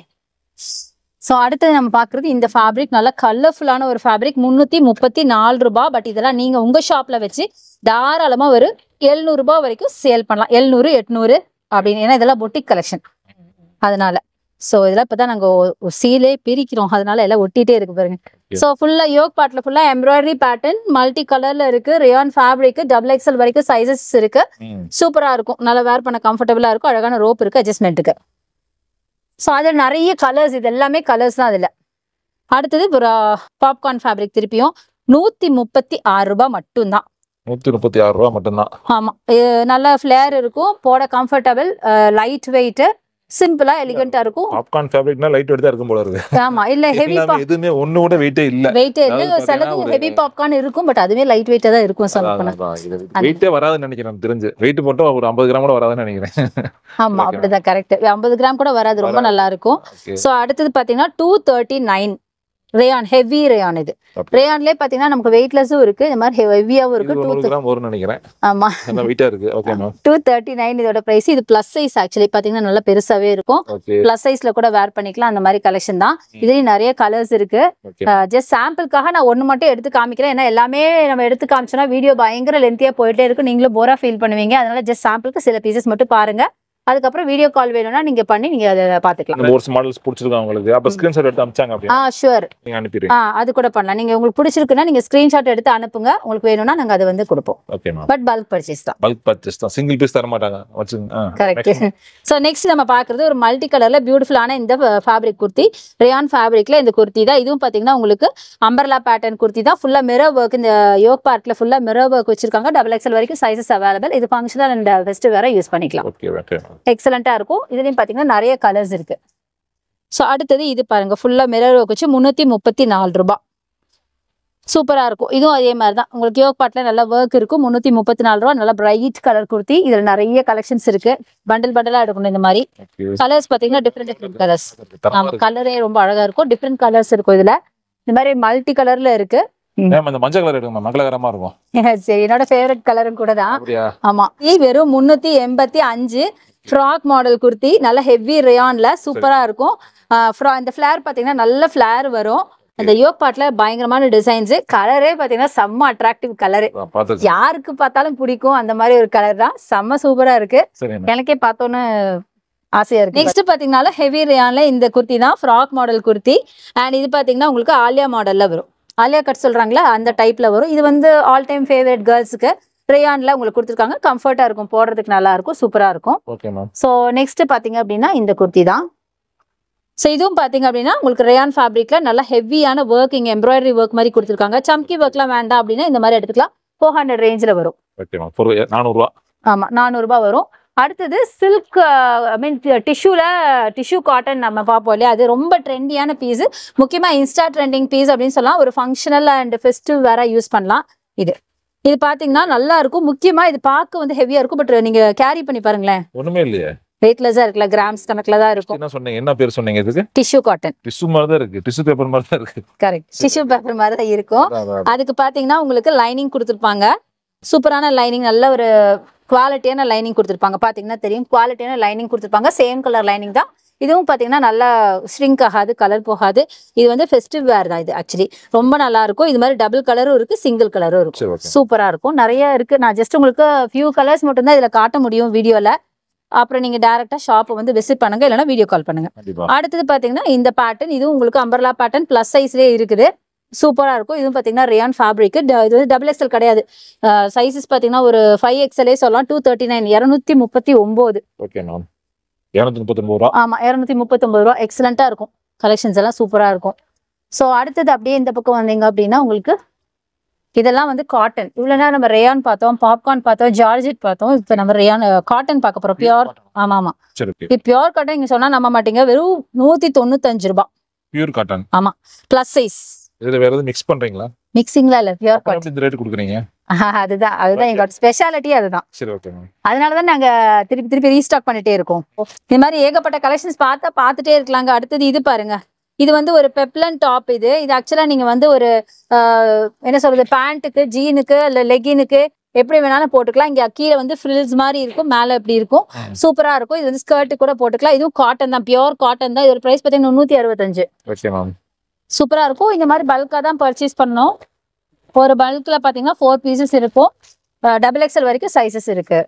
ஸோ அடுத்தது நம்ம பார்க்குறது இந்த ஃபேப்ரிக், நல்லா கலர்ஃபுல்லான ஒரு ஃபேப்ரிக், 334 ரூபாய். பட் இதெல்லாம் நீங்கள் உங்கள் ஷாப்பில் வச்சு தாராளமாக ஒரு 700 ரூபாய் வரைக்கும் சேல் பண்ணலாம். 700, 800 அப்படின்னு. ஏன்னா இதெல்லாம் பொட்டிக் கலெக்ஷன், அதனால. ஸோ இதெல்லாம் இப்போ தான் நாங்கள் சீலே பிரிக்கிறோம், அதனால எல்லாம் ஒட்டிகிட்டே இருக்கு பாருங்க. ஸோ ஃபுல்லாக யோக் பார்ட்டில் ஃபுல்லாக எம்ப்ராய்டரி பேட்டர்ன், மல்டி கலரில் இருக்குது, ரேயான் ஃபேப்ரிக், XXL வரைக்கும் சைஸஸ் இருக்கு. சூப்பராக இருக்கும், நல்லா வேர் பண்ண கம்ஃபர்டபுளாக இருக்கும். அழகான ரோப் இருக்குது அட்ஜஸ்ட்மெண்ட்டுக்கு. ஸோ அதில் நிறைய கலர்ஸ், இது எல்லாமே கலர்ஸ் தான் அதில். அடுத்தது ஒரு பாப்கார்ன் ஃபேப்ரிக், திருப்பியும் 136 ரூபாய் மட்டும்தான். 136 ரூபாய் மட்டும்தான். ஆமாம், நல்லா ஃபிளேர் இருக்கும், போட கம்ஃபர்டபுள், லைட் வெயிட், சிம்பிளா எலிகண்டா இருக்கும். பாப்கார்ன் ஃபேப்ரிக்னா லைட் வெயிட் தான் இருக்கும் போல இருக்கு. ஆமா, இல்ல ஹெவி எதுமே ஒண்ணு கூட வெயிட்டே இல்ல. வெயிட்டே இல்ல. சிலது ஹெவி பாப்கார்ன் இருக்கும், பட் அதுவே லைட் வெயிட்டா தான் இருக்கும். சொல்லப்போனா வெயிட்டே வராதுன்னு நினைக்கிறேன். தெரிஞ்சு வெயிட் போட்டா ஒரு 50 கிராம் கூட வராதுன்னு நினைக்கிறேன். ஆமா, அப்படிதான், கரெக்ட். 50 கிராம் கூட வராது, ரொம்ப நல்லா இருக்கும். சோ அடுத்தது பாத்தீங்கன்னா 239 ரேயான், ஹெவி ரேயான். இது ரேயான்லயே பாத்தீங்கன்னா நமக்கு வெயிட்லெஸ்ஸும் இருக்கு, இந்த மாதிரி ஹெவியாவும் இருக்கு. 200 கிராம் வரும்னு நினைக்கிறேன். ஆமா, நல்ல வெயிட்டா இருக்கு. ஓகே மேம், 239 இதோட பிரைஸ். இது பிளஸ் சைஸ், ஆக்சுவலி பாத்தீங்கன்னா நல்லா பெருசாவே இருக்கும். பிளஸ் சைஸ்ல கூட வேர் பண்ணிக்கலாம், அந்த மாதிரி கலெக்ஷன் தான். இதுலயும் நிறைய கலர்ஸ் இருக்கு. ஜஸ்ட் சாம்பிளுக்காக நான் ஒண்ணு மட்டும் எடுத்து காமிக்கிறேன். ஏன்னா எல்லாமே நம்ம எடுத்து காமிச்சோம்னா வீடியோ பயங்கர லென்த்தியா போயிட்டே இருக்கு, நீங்களும் போரா ஃபீல் பண்ணுவீங்க. அதனால ஜஸ்ட் சாம்பிளுக்கு சில பீசஸ் மட்டும் பாருங்க. அதுக்கப்புறம் வீடியோ கால் வேணும்னா நீங்க பண்ணி நீங்க அதை பாத்துக்கலாம். ஒரு மாடல்ஸ் பிடிச்சிருக்கா உங்களுக்கு, அப்ப ஸ்கிரீன்ஷாட் எடுத்து அனுப்பிச்சாங்க அப்படினா ஷூர் நீங்க அனுப்பிடுங்க. அது கூட பண்ணலாம். நீங்க உங்களுக்கு பிடிச்சிருக்குன்னா நீங்க ஸ்கிரீன்ஷாட் எடுத்து அனுப்புங்க, உங்களுக்கு வேணும்னா நாங்க அதை வந்து கொடுப்போம். Okay ma'am. But bulk purchase தான். பல்க் பர்ச்சேஸ் தான், சிங்கிள் பீஸ் தர மாட்டாங்க. வச்சுங்க. கரெக்ட். சோ நெக்ஸ்ட் நம்ம பார்க்கிறது ஒரு மல்டி கலர்ல பியூட்டிஃபுல்லான இந்த ஃபேப்ரிக் குர்த்தி, ரேயான் ஃபேப்ரிக்ல இந்த குர்த்தி தான். இதுவும் பாத்தீங்கன்னா உங்களுக்கு அம்பர்லா பேட்டர்ன் குர்த்தி தான். ஃபுல்லா மிரர் ஒர்க், இந்த யோக் பார்ட்ல ஃபுல்லா மிரர் ஒர்க் வச்சிருக்காங்க. XXL வரைக்கும் சைஸஸ் அவைலபிள். இது ஃபங்க்ஷனல் அண்ட் ஃபெஸ்டிவ் வேற யூஸ் பண்ணிக்கலாம். ஓகே ஓகே, எக்ஸலண்டா இருக்கும். இதுலயும் பாத்தீங்கன்னா நிறைய கலர்ஸ் இருக்கு. சோ அடுத்தது இது பாருங்க, ஃபுல்லா மிரர் ஒர்க் வச்சு 334 ரூபாய். சூப்பரா இருக்கும். இதுவும் அதே மாதிரி தான், உங்களுக்கு யோக் பார்ட்ல நல்லா ஒர்க் இருக்கும். 334 ரூபாய். நல்லா பிரைட் கலர் குர்த்தி. இதுல நிறைய கலெக்ஷன்ஸ் இருக்கு, பண்டல் பண்டலா எடுக்கணும். இந்த மாதிரி கலர்ஸ் பாத்தீங்கன்னா டிஃப்ரெண்ட் கலர்ஸ். ஆமா, கலரே ரொம்ப அழகா இருக்கும், டிஃப்ரெண்ட் கலர்ஸ் இருக்கும் இதுல. இந்த மாதிரி மல்டி கலர்ல இருக்கு. இந்த மஞ்சள் கலர் எடுங்க, மங்களகரமா இருக்கும். சரி, என்னோட ஃபேவரட் கலரும் கூட தான். ஆமா, இது வெறும் 385. ஃப்ராக் மாடல் குர்த்தி நல்ல ஹெவி ரயான்ல சூப்பரா இருக்கும். இந்த ஃபிளேர் பாத்தீங்கன்னா நல்ல ஃபிளேர் வரும். அந்த யோக் பார்ட்ல பயங்கரமான டிசைன்ஸ். கலரே பாத்தீங்கன்னா செம்ம அட்ராக்டிவ் கலரு, யாருக்கு பார்த்தாலும் பிடிக்கும் அந்த மாதிரி ஒரு கலர் தான். செம்ம சூப்பரா இருக்கு, எனக்கே பார்த்தோன்னு ஆசையா இருக்கு. நெக்ஸ்ட் பாத்தீங்கன்னா ஹெவி ரயான்ல இந்த குர்த்தி தான், ஃப்ராக் மாடல் குர்த்தி. அண்ட் இது பாத்தீங்கன்னா உங்களுக்கு ஆலியா மாடல்ல வரும், ஆலியா கட் சொல்றாங்களா அந்த டைப்ல வரும். இது வந்து ஆல் டைம் ஃபேவரட் கேர்ள்ஸுக்கு ரயான்ல உங்களுக்கு கொடுத்துருக்காங்க. கம்ஃபர்ட்டா இருக்கும், போடுறதுக்கு நல்லா இருக்கும், சூப்பரா இருக்கும். ஸோ நெக்ஸ்ட் பாத்தீங்க அப்படின்னா இந்த குர்த்தி தான். ஸோ இதுவும் பாத்தீங்க அப்படின்னா உங்களுக்கு ரயான் ஃபேப்ரிக்ல நல்லா ஹெவியான ஒர்க், இங்க எம்ப்ராய்டரி ஒர்க் மாதிரி கொடுத்துருக்காங்க. சம்கி ஒர்க்லாம் வேண்டாம் அப்படின்னா இந்த மாதிரி எடுத்துக்கலாம். 400 ரேஞ்சில் வரும். 400 ஆமா 400 ரூபாய் வரும். அடுத்தது சில்க் ஐ மீன் டிஷ்யூ காட்டன் நம்ம பார்ப்போம் இல்லையா, அது ரொம்ப ட்ரெண்டியான பீஸ், முக்கியமா இன்ஸ்டா ட்ரெண்டிங் பீஸ் அப்படின்னு சொல்லலாம். ஒரு ஃபங்க்ஷனல் அண்ட் ஃபெஸ்டிவ் வேற யூஸ் பண்ணலாம். இது பாத்தீங்கன்னா நல்லா இருக்கும். முக்கியமா இது பார்க்க வந்து ஹெவியா இருக்கும், பட் நீங்க கேரி பண்ணி பாருங்களேன், ஒண்ணுமே இல்லையே, வெயிட்லெஸ்ஸா இருக்குல்ல, கிராம்ஸ் கணக்குல தான் இருக்கும். என்ன சொன்னீங்க, என்ன பேர் சொன்னீங்க இதுக்கு? Tissue cotton. டிஷ்யூ மாதிரி தான் இருக்கு, டிஷ்யூ பேப்பர் மாதிரி தான் இருக்கு. கரெக்ட், டிஷ்யூ பேப்பர் மாதிரி தான் இருக்கும். அதுக்கு பாத்தீங்கன்னா உங்களுக்கு லைனிங் கொடுத்துருப்பாங்க, சூப்பரான லைனிங், நல்ல ஒரு குவாலிட்டியான லைனிங் கொடுத்துருப்பாங்க. பாத்தீங்கன்னா தெரியும், குவாலிட்டியான லைனிங் கொடுத்துருப்பாங்க. சேம் கலர் லைனிங் தான். இதுவும் பாத்தீங்கன்னா நல்லா ஷ்ரிங்க் ஆகாது, கலர் போகாது. இது வந்து ஃபெஸ்டிவ் வேர் தான். இது ஆக்சுவலி ரொம்ப நல்லா இருக்கும். இது மாதிரி டபுள் கலரும் இருக்கு, சிங்கிள் கலரும் இருக்கும், சூப்பரா இருக்கும். நிறைய இருக்கு. நான் ஜஸ்ட் உங்களுக்கு ஃபியூ கலர்ஸ் மட்டும் தான் இதுல காட்ட முடியும் வீடியோல. அப்புறம் நீங்க டைரக்டா ஷாப்பை வந்து விசிட் பண்ணுங்க, இல்லைன்னா வீடியோ கால் பண்ணுங்க. அடுத்தது பாத்தீங்கன்னா இந்த பேட்டர்ன், இதுவும் உங்களுக்கு அம்பர்லா பேட்டர்ன் பிளஸ் சைஸ்லயே இருக்குது, சூப்பரா இருக்கும். இதுவும் பாத்தீங்கன்னா ரயான் ஃபேப்ரிக். இது வந்து டபுள் எக்ஸ்எல் கிடையாது, சைஸஸ் பாத்தீங்கன்னா ஒரு 5XL சொல்லலாம். 239 239. ஓகே மேம், 239 ரூபா. ஆமா 239 ரூபா. எக்ஸலண்டா இருக்கும், கலெக்ஷன்ஸ் எல்லாம் சூப்பரா இருக்கும். ஸோ அடுத்தது அப்படியே இந்த பக்கம் வந்தீங்க அப்படின்னா உங்களுக்கு இதெல்லாம் வந்து காட்டன். இவ்வளவு நேரம் நம்ம ரயான் பார்த்தோம், பாப்கார்ன் பார்த்தோம், ஜார்ஜெட் பார்த்தோம். இப்போ நம்ம ரயான் காட்டன் பார்க்க போறோம், பியூர். ஆமா ஆமா, இது பியூர் காட்டன். நீங்க சொன்னா நம்ப மாட்டீங்க, வெறும் 195 ரூபாய் பியூர் காட்டன். ஆமா, பிளஸ் சைஸ். இதுல வேற எதுவும் மிக்ஸ் பண்றீங்களா? மிக்சிங்ல இல்ல, பியூர் காட்டன். இந்த ரேட் கொடுக்குறீங்க? அதுதான் எங்களோட ஸ்பெஷாலிட்டி, அதுதான். சரி, ஓகே மேம். அதனாலதான் நாங்க திருப்பி ரீஸ்டாக் பண்ணிட்டே இருக்கோம். இந்த மாதிரி ஏகப்பட்ட கலெக்ஷன்ஸ் பார்த்துட்டே இருக்கலாங்க. அடுத்தது இது பாருங்க, இது வந்து ஒரு பெப்லன் டாப். இது ஆக்சுவலா நீங்க வந்து ஒரு என்ன சொல்றது, பேண்ட்டுக்கு, ஜீனுக்கு இல்ல லெகினுக்கு எப்படி வேணாலும் போட்டுக்கலாம். இங்க கீழே வந்து ஃப்ரில்ஸ் மாதிரி இருக்கும், மேல எப்படி இருக்கும், சூப்பரா இருக்கும். இது வந்து ஸ்கர்ட் கூட போட்டுக்கலாம். இதுவும் காட்டன் தான், பியூர் காட்டன் தான். இதோட பிரைஸ் பாத்தீங்கன்னா 365. சூப்பரா இருக்கும். இந்த மாதிரி பல்கா தான் பர்ச்சேஸ் பண்ணோம். ஒரு பல்க்ல பாத்தீங்கன்னா 4 பீசஸ் இருக்கும், டபுள் எக்ஸ்எல் வரைக்கும் சைசஸ் இருக்கு.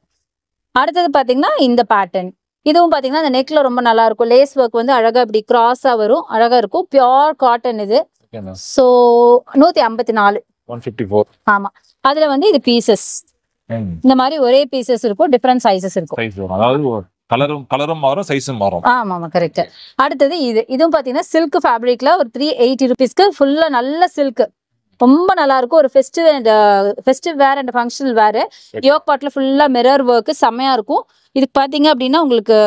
அடுத்தது பாத்தீங்கன்னா இந்த பேட்டர்ன். இதுவும் பாத்தீங்கன்னா இந்த நெக்ல ரொம்ப நல்லா இருக்கும். லேஸ் ஒர்க் வந்து அழகா இப்படி கிராஸா வரும், அழகா இருக்கும். பியூர் காட்டன் இது. சோ 154. 154. ஆமா, அதுல வந்து இது பீசஸ் இந்த மாதிரி ஒரே பீசஸ் இருக்கும், டிஃபரண்ட் சைசஸ் இருக்கும். அதாவது கலரும் மாறும், சைஸும் மாறும். ஆமா ஆமா, கரெக்ட். அடுத்தது இதுவும் பாத்தீங்கன்னா சில்க் ஃபேப்ரிக்ல ஒரு 380 rupeesக்கு ஃபுல்லா நல்ல சில்க், ரொம்ப நல்லா இருக்கும். ஒரு festive wear and functional wear. Yoke பார்ட்ல ஃபுல்லா மிரர் ஒர்க் செம்மையா இருக்கும். இதுக்கு பாத்தீங்க அப்படின்னா உங்களுக்கு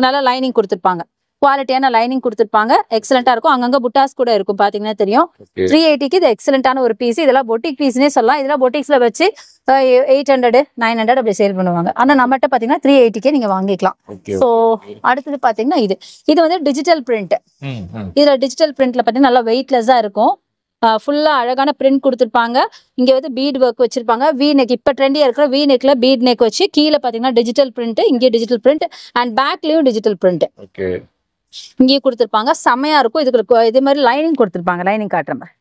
நல்லா லைனிங் கொடுத்துருப்பாங்க, குவாலிட்டியான லைனிங் கொடுத்துருப்பாங்க, எக்ஸலண்டா இருக்கும். அங்கங்க புட்டாஸ் கூட இருக்கும், பாத்தீங்கன்னா தெரியும். 380க்கு இது எக்ஸலண்டான ஒரு பீஸ். இதெல்லாம் பொட்டிக் பீஸ்னே சொல்லலாம். இதெல்லாம் பொட்டிக்ஸ்ல வச்சு 800 900 அப்படி சேல் பண்ணுவாங்க. ஆனா நம்மகிட்ட பாத்தீங்கன்னா 380க்கே நீங்க வாங்கிக்கலாம். சோ அடுத்தது பாத்தீங்கன்னா இது வந்து டிஜிட்டல் பிரிண்ட். இதுல டிஜிட்டல் பிரிண்ட்ல பாத்தீங்கன்னா நல்லா வெயிட்லெஸ்ஸா இருக்கும். ஃபுல்லா அழகான பிரிண்ட் கொடுத்துருப்பாங்க. இங்க வந்து பீட் ஒர்க் வச்சிருப்பாங்க. வி நெக், இப்ப ட்ரெண்டியா இருக்கிற வி நெக்ல பீட் நெக் வச்சு கீழே பாத்தீங்கன்னா டிஜிட்டல் பிரிண்ட், இங்கே டிஜிட்டல் பிரிண்ட் அண்ட் பேக்லயும் டிஜிட்டல் பிரிண்ட் இங்கேயும் கொடுத்துருப்பாங்க. செம்மையா இருக்கும். இதுக்கு இதே மாதிரி லைனிங் கொடுத்துருப்பாங்க. லைனிங் காட்டுற மாதிரி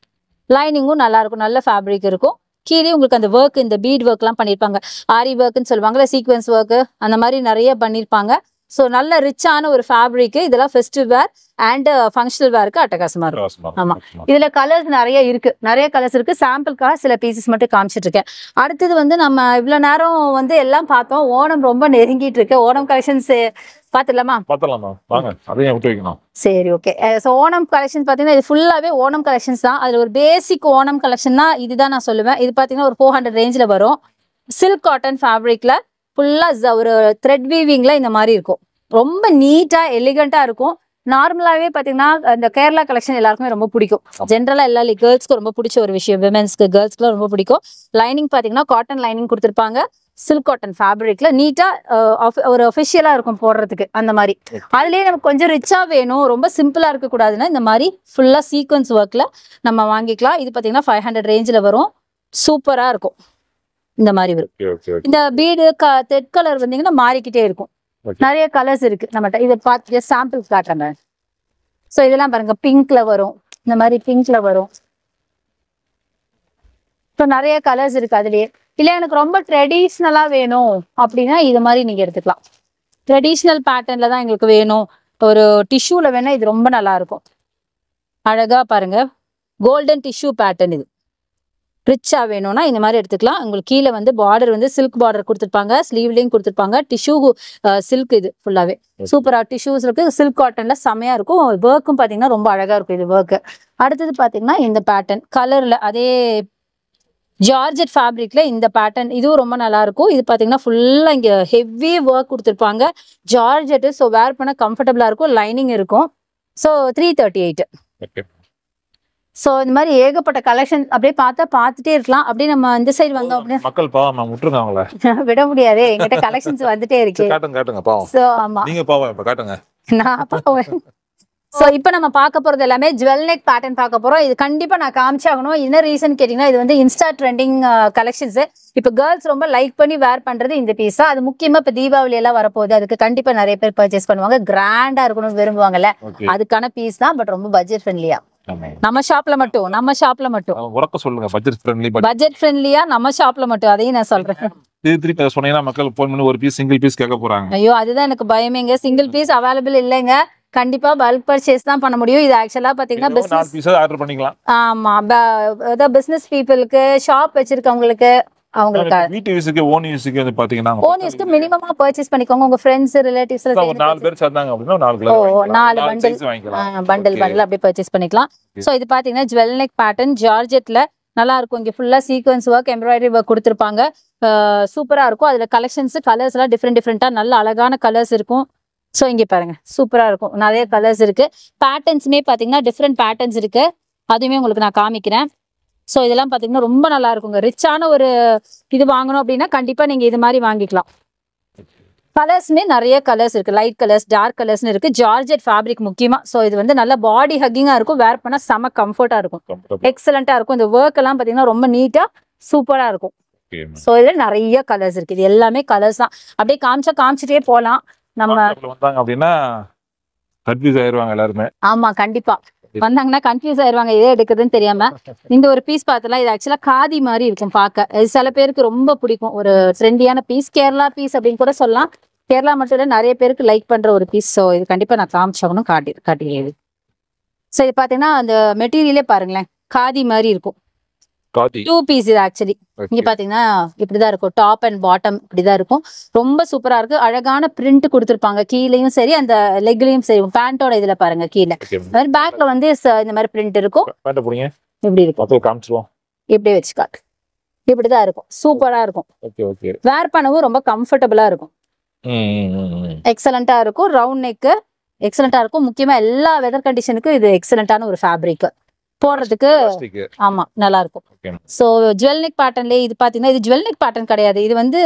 லைனிங்கும் நல்லா இருக்கும், நல்ல ஃபேப்ரிக் இருக்கும். கீழே உங்களுக்கு அந்த ஒர்க், இந்த பீட் ஒர்க் எல்லாம் பண்ணிருப்பாங்க, ஆரி ஒர்க்னு சொல்லுவாங்கல்ல, சீக்வன்ஸ் ஒர்க் அந்த மாதிரி நிறைய பண்ணிருப்பாங்க. ஸோ நல்ல ரிச்சான ஒரு ஃபேப்ரிக். இதெல்லாம் ஃபெஸ்டிவ் வேர் அண்ட் ஃபங்க்ஷனல் வேருக்கு அட்டகாசமா இருக்கும். ஆமா, இதுல கலர்ஸ் நிறைய இருக்கு, நிறைய கலர்ஸ் இருக்கு. சாம்பிளுக்காக சில பீசஸ் மட்டும் காமிச்சிட்டு இருக்கேன். அடுத்தது வந்து நம்ம இவ்வளவு நேரம் வந்து எல்லாம் பார்த்தோம். ஓணம் ரொம்ப நெருங்கிட்டு இருக்கு. ஓணம் கலெக்ஷன்ஸ் பாத்துடலாமா? வாங்க, அதையும் விட்டு வைக்கணும். சரி, ஓகே. ஸோ ஓணம் கலெக்ஷன்ஸ் பாத்தீங்கன்னா இது ஃபுல்லாவே ஓணம் கலெக்ஷன்ஸ் தான். அதுல ஒரு பேசிக் ஓணம் கலெக்ஷன் தான் இதுதான் நான் சொல்லுவேன். இது பாத்தீங்கன்னா ஒரு 400 ரேஞ்சில் வரும். சில்க் காட்டன் ஃபேப்ரிக்ல ஃபுல்லா ஒரு த்ரெட் வீவிங்ல இந்த மாதிரி இருக்கும். ரொம்ப நீட்டா எலிகண்டா இருக்கும். நார்மலாவே பாத்தீங்கன்னா இந்த கேரளா கலெக்ஷன் எல்லாருக்குமே ரொம்ப பிடிக்கும். ஜென்ரலா எல்லா கேர்ள்ஸ்க்கு ரொம்ப பிடிச்ச ஒரு விஷயம், விமென்ஸ்க்கு, கேர்ள்ஸ்க்குலாம் ரொம்ப பிடிக்கும். லைனிங் பாத்தீங்கன்னா காட்டன் லைனிங் கொடுத்துருப்பாங்க. சில்க் காட்டன் ஃபேப்ரிக்ல நீட்டா ஒரு அஃபிஷியலா இருக்கும் போடுறதுக்கு அந்த மாதிரி. அதுலயே நமக்கு கொஞ்சம் ரிச்சா வேணும், ரொம்ப சிம்பிளா இருக்க கூடாதுன்னா இந்த மாதிரி ஃபுல்லா சீக்வன்ஸ் ஒர்க்ல நம்ம வாங்கிக்கலாம். இது பாத்தீங்கன்னா 500 ரேஞ்சில் வரும். சூப்பரா இருக்கும். இந்த மாதிரி வரும். ஓகே ஓகே ஓகே இந்த பீடு த்ரெட் கலர் வந்தீங்கன்னா மாறிக்கிட்டே இருக்கும். Okay. நிறைய கலர்ஸ் இருக்கு நம்மகிட்ட. இதை பார்த்து சாம்பிள் காட்டுறேன். ஸோ இதெல்லாம் பாருங்க, பிங்க்ல வரும், இந்த மாதிரி பிங்க்ல வரும். ஸோ நிறைய கலர்ஸ் இருக்கு அதுலயே. இல்லை எனக்கு ரொம்ப ட்ரெடிஷ்னலா வேணும் அப்படின்னா இது மாதிரி நீங்க எடுத்துக்கலாம். ட்ரெடிஷ்னல் பேட்டர்ன்ல தான் எங்களுக்கு வேணும், ஒரு டிஷ்யூல வேணா இது ரொம்ப நல்லா இருக்கும். அழகா பாருங்க, கோல்டன் டிஷ்யூ பேட்டர்ன். இது ரிச்சா வேணும்னா இந்த மாதிரி எடுத்துக்கலாம். உங்களுக்கு கீழே வந்து பார்டர் வந்து சில்க் பார்டர் கொடுத்துருப்பாங்க, ஸ்லீவ்லையும் கொடுத்துருப்பாங்க. டிஷ்யூ சில்க், இது ஃபுல்லாவே சூப்பரா டிஷ்யூஸ் இருக்கு. சில்க் காட்டன்ல செமையா இருக்கும். ஒர்க்கும் பாத்தீங்கன்னா ரொம்ப அழகா இருக்கும் இது ஒர்க். அடுத்தது பாத்தீங்கன்னா இந்த பேட்டர்ன் கலர்ல, அதே ஜார்ஜெட் ஃபேப்ரிக்ல இந்த பேட்டர்ன், இதுவும் ரொம்ப நல்லா இருக்கும். இது பாத்தீங்கன்னா ஃபுல்லா இங்க ஹெவி ஒர்க் கொடுத்துருப்பாங்க, ஜார்ஜெட். ஸோ வேர் பண்ண கம்ஃபர்டபுளா இருக்கும், லைனிங் இருக்கும். ஸோ 338. ஓகே. ஸோ இந்த மாதிரி ஏகப்பட்ட கலெக்ஷன் அப்படியே பார்த்துட்டே இருக்கலாம். அப்படியே நம்ம இந்த சைடு வந்தோம் அப்படின்னா மக்கள் பாவம், நான் விட்டுருங்க அவங்கள. விட முடியாது, எங்கிட்ட கலெக்ஷன்ஸ் வந்துட்டே இருக்கு. காட்டுங்க பாவம். ஸோ ஆமா, நீங்க பாவம், இப்ப காட்டுங்க. நான் பாவம். ஸோ இப்போ நம்ம பார்க்க போறது எல்லாமே ஜுவல் நெக் பேட்டர்ன் பார்க்க போறோம். இது கண்டிப்பா நான் காமிச்சாகணும். என்ன ரீசன் கேட்டீங்கன்னா, இது வந்து இன்ஸ்டா ட்ரெண்டிங் கலெக்ஷன்ஸ். இப்போ கேர்ள்ஸ் ரொம்ப லைக் பண்ணி வேர் பண்றது இந்த பீஸா. அது முக்கியமா இப்போ தீபாவளி எல்லாம் வரப்போகுது, அதுக்கு கண்டிப்பா நிறைய பேர் பர்ச்சேஸ் பண்ணுவாங்க, கிராண்டா இருக்கணும்னு விரும்புவாங்கல்ல, அதுக்கான பீஸ் தான். பட் ரொம்ப பட்ஜெட் ஃப்ரெண்ட்லியா நம்ம ஷாப்ல மட்டும் உரக்க சொல்லுங்க. பட்ஜெட் ஃப்ரெண்ட்லியா நம்ம ஷாப்ல மட்டும், அதையும் நான் சொல்றேன். திருப்பி சொன்னீங்கன்னா மக்கள் போன் பண்ணி ஒரு பீஸ், சிங்கிள் பீஸ் கேட்க போறாங்க. ஐயோ, அதுதான் எனக்கு பயமேங்க. சிங்கிள் பீஸ் அவைலபிள் இல்லைங்க. கண்டிப்பா பல்க் பர்ச்சேஸ் தான் பண்ண முடியும். இது ஆக்சுவலா பாத்தீங்கன்னா பிசினஸ் பீஸ் ஆர்டர் பண்ணிக்கலாம். ஆமா, பிசினஸ் பீப்புளுக்கு, ஷாப் வச்சிருக்கவங்களுக்கு, அவங்களுக்கு வீட்டு யூஸ்க்கு, ஓன் யூஸ்க்கு வந்து பாத்தீங்கன்னா ஓன் யூஸ்க்கு மினிமமா பர்ச்சேஸ் பண்ணிக்கோங்க. உங்க ஃப்ரெண்ட்ஸ் ரிலேட்டிவ்ஸ்ல ஒரு 4 பேர் சேர்ந்தாங்க அப்படினா 4 கிலோ 4 பண்டல் அப்படியே பர்ச்சேஸ் பண்ணிக்கலாம். சோ இது பாத்தீங்கன்னா ஜுவல் நெக் பேட்டர்ன், ஜார்ஜெட்ல நல்லா இருக்கும். இங்க ஃபுல்லா சீக்வென்ஸ் ஒர்க், எம்ப்ராய்டரி ஒர்க் கொடுத்திருப்பாங்க. சூப்பரா இருக்கும். அதுல கலெக்ஷன்ஸ், கலர்ஸ் எல்லாம் டிஃப்ரெண்டா நல்ல அழகான கலர்ஸ் இருக்கும். சோ இங்க பாருங்க, சூப்பரா இருக்கும். நிறைய கலர்ஸ் இருக்கு. பேட்டர்ன்ஸ்மே பாத்தீங்கன்னா டிஃப்ரெண்ட் பேட்டர்ன்ஸ் இருக்கு. அதுவுமே உங்களுக்கு நான் காமிக்கிறேன். ஸோ இதெல்லாம் பார்த்தீங்கன்னா ரொம்ப நல்லா இருக்குங்க. ரிச்சான ஒரு இது வாங்கணும் அப்படின்னா கண்டிப்பாக நீங்கள் இது மாதிரி வாங்கிக்கலாம். கலர்ஸ்மே நிறைய கலர்ஸ் இருக்கு, லைட் கலர்ஸ், டார்க் கலர்ஸ்னு இருக்கு. ஜார்ஜெட் ஃபேப்ரிக் முக்கியமா. ஸோ இது வந்து நல்ல பாடி ஹக்கிங்காக இருக்கும், வேர் பண்ணால் செம கம்ஃபர்ட்டாக இருக்கும், எக்ஸலண்ட்டாக இருக்கும். இந்த ஒர்க் எல்லாம் பார்த்தீங்கன்னா ரொம்ப நீட்டாக சூப்பராக இருக்கும். ஸோ இதில் நிறைய கலர்ஸ் இருக்கு. இது எல்லாமே கலர்ஸ் தான். அப்படியே காமிச்சிட்டே போகலாம். நம்ம வந்தாங்க அப்படின்னா கன்ஃபியூஸ் ஆயிருவாங்க எல்லாருமே. ஆமா, கண்டிப்பா வந்தாங்கன்னா கன்ஃபியூஸ் ஆயிருவாங்க, எதை எடுக்குதுன்னு தெரியாம. இந்த ஒரு பீஸ் பார்த்தலாம், இது ஆக்சுவலா காதி மாதிரி இருக்கும் பார்க்க. இது சில பேருக்கு ரொம்ப பிடிக்கும், ஒரு ட்ரெண்டியான பீஸ், கேரளா பீஸ் அப்படின்னு கூட சொல்லலாம். கேரளா மட்டும் இல்லை, நிறைய பேருக்கு லைக் பண்ற ஒரு பீஸ். ஸோ இது கண்டிப்பா நான் காமிச்சாகணும், காட்டிடுது. ஸோ இது பாத்தீங்கன்னா அந்த மெட்டீரியலே பாருங்களேன், காதி மாதிரி இருக்கும். 2 பீஸ் இது ஆக்சுவலி. இங்க பாத்தீங்கன்னா இப்படிதான் இருக்கும், டாப் அண்ட் பாட்டம் இப்படிதான் இருக்கும். ரொம்ப சூப்பரா இருக்கு. அழகான பிரிண்ட் கொடுத்துருப்பாங்க, கீழேயும் சரி அந்த லெக்லயும் சரி. பேண்டோட இதுல பாருங்க கீழே பேக்ல வந்து இந்த மாதிரி பிரிண்ட் இருக்கும். எப்படி இருக்கும் இப்படி வச்சுக்காட்டு, இப்படிதான் இருக்கும். சூப்பரா இருக்கும், வேர் பண்ணவும் ரொம்ப கம்ஃபர்டபுளா இருக்கும், எக்ஸலண்டா இருக்கும். ரவுண்ட் நெக் எக்ஸலண்டா இருக்கும். முக்கியமா எல்லா வெதர் கண்டிஷனுக்கும் இது எக்ஸலண்டான ஒரு ஃபேப்ரிக், போடுறதுக்கு ஆமா நல்லா இருக்கும். சோ ஜுவல் நெக் பேட்டர்ன்ல இது பாத்தீங்கன்னா, இது ஜுவல் நெக் பேட்டர்ன் கிடையாது, இது வந்து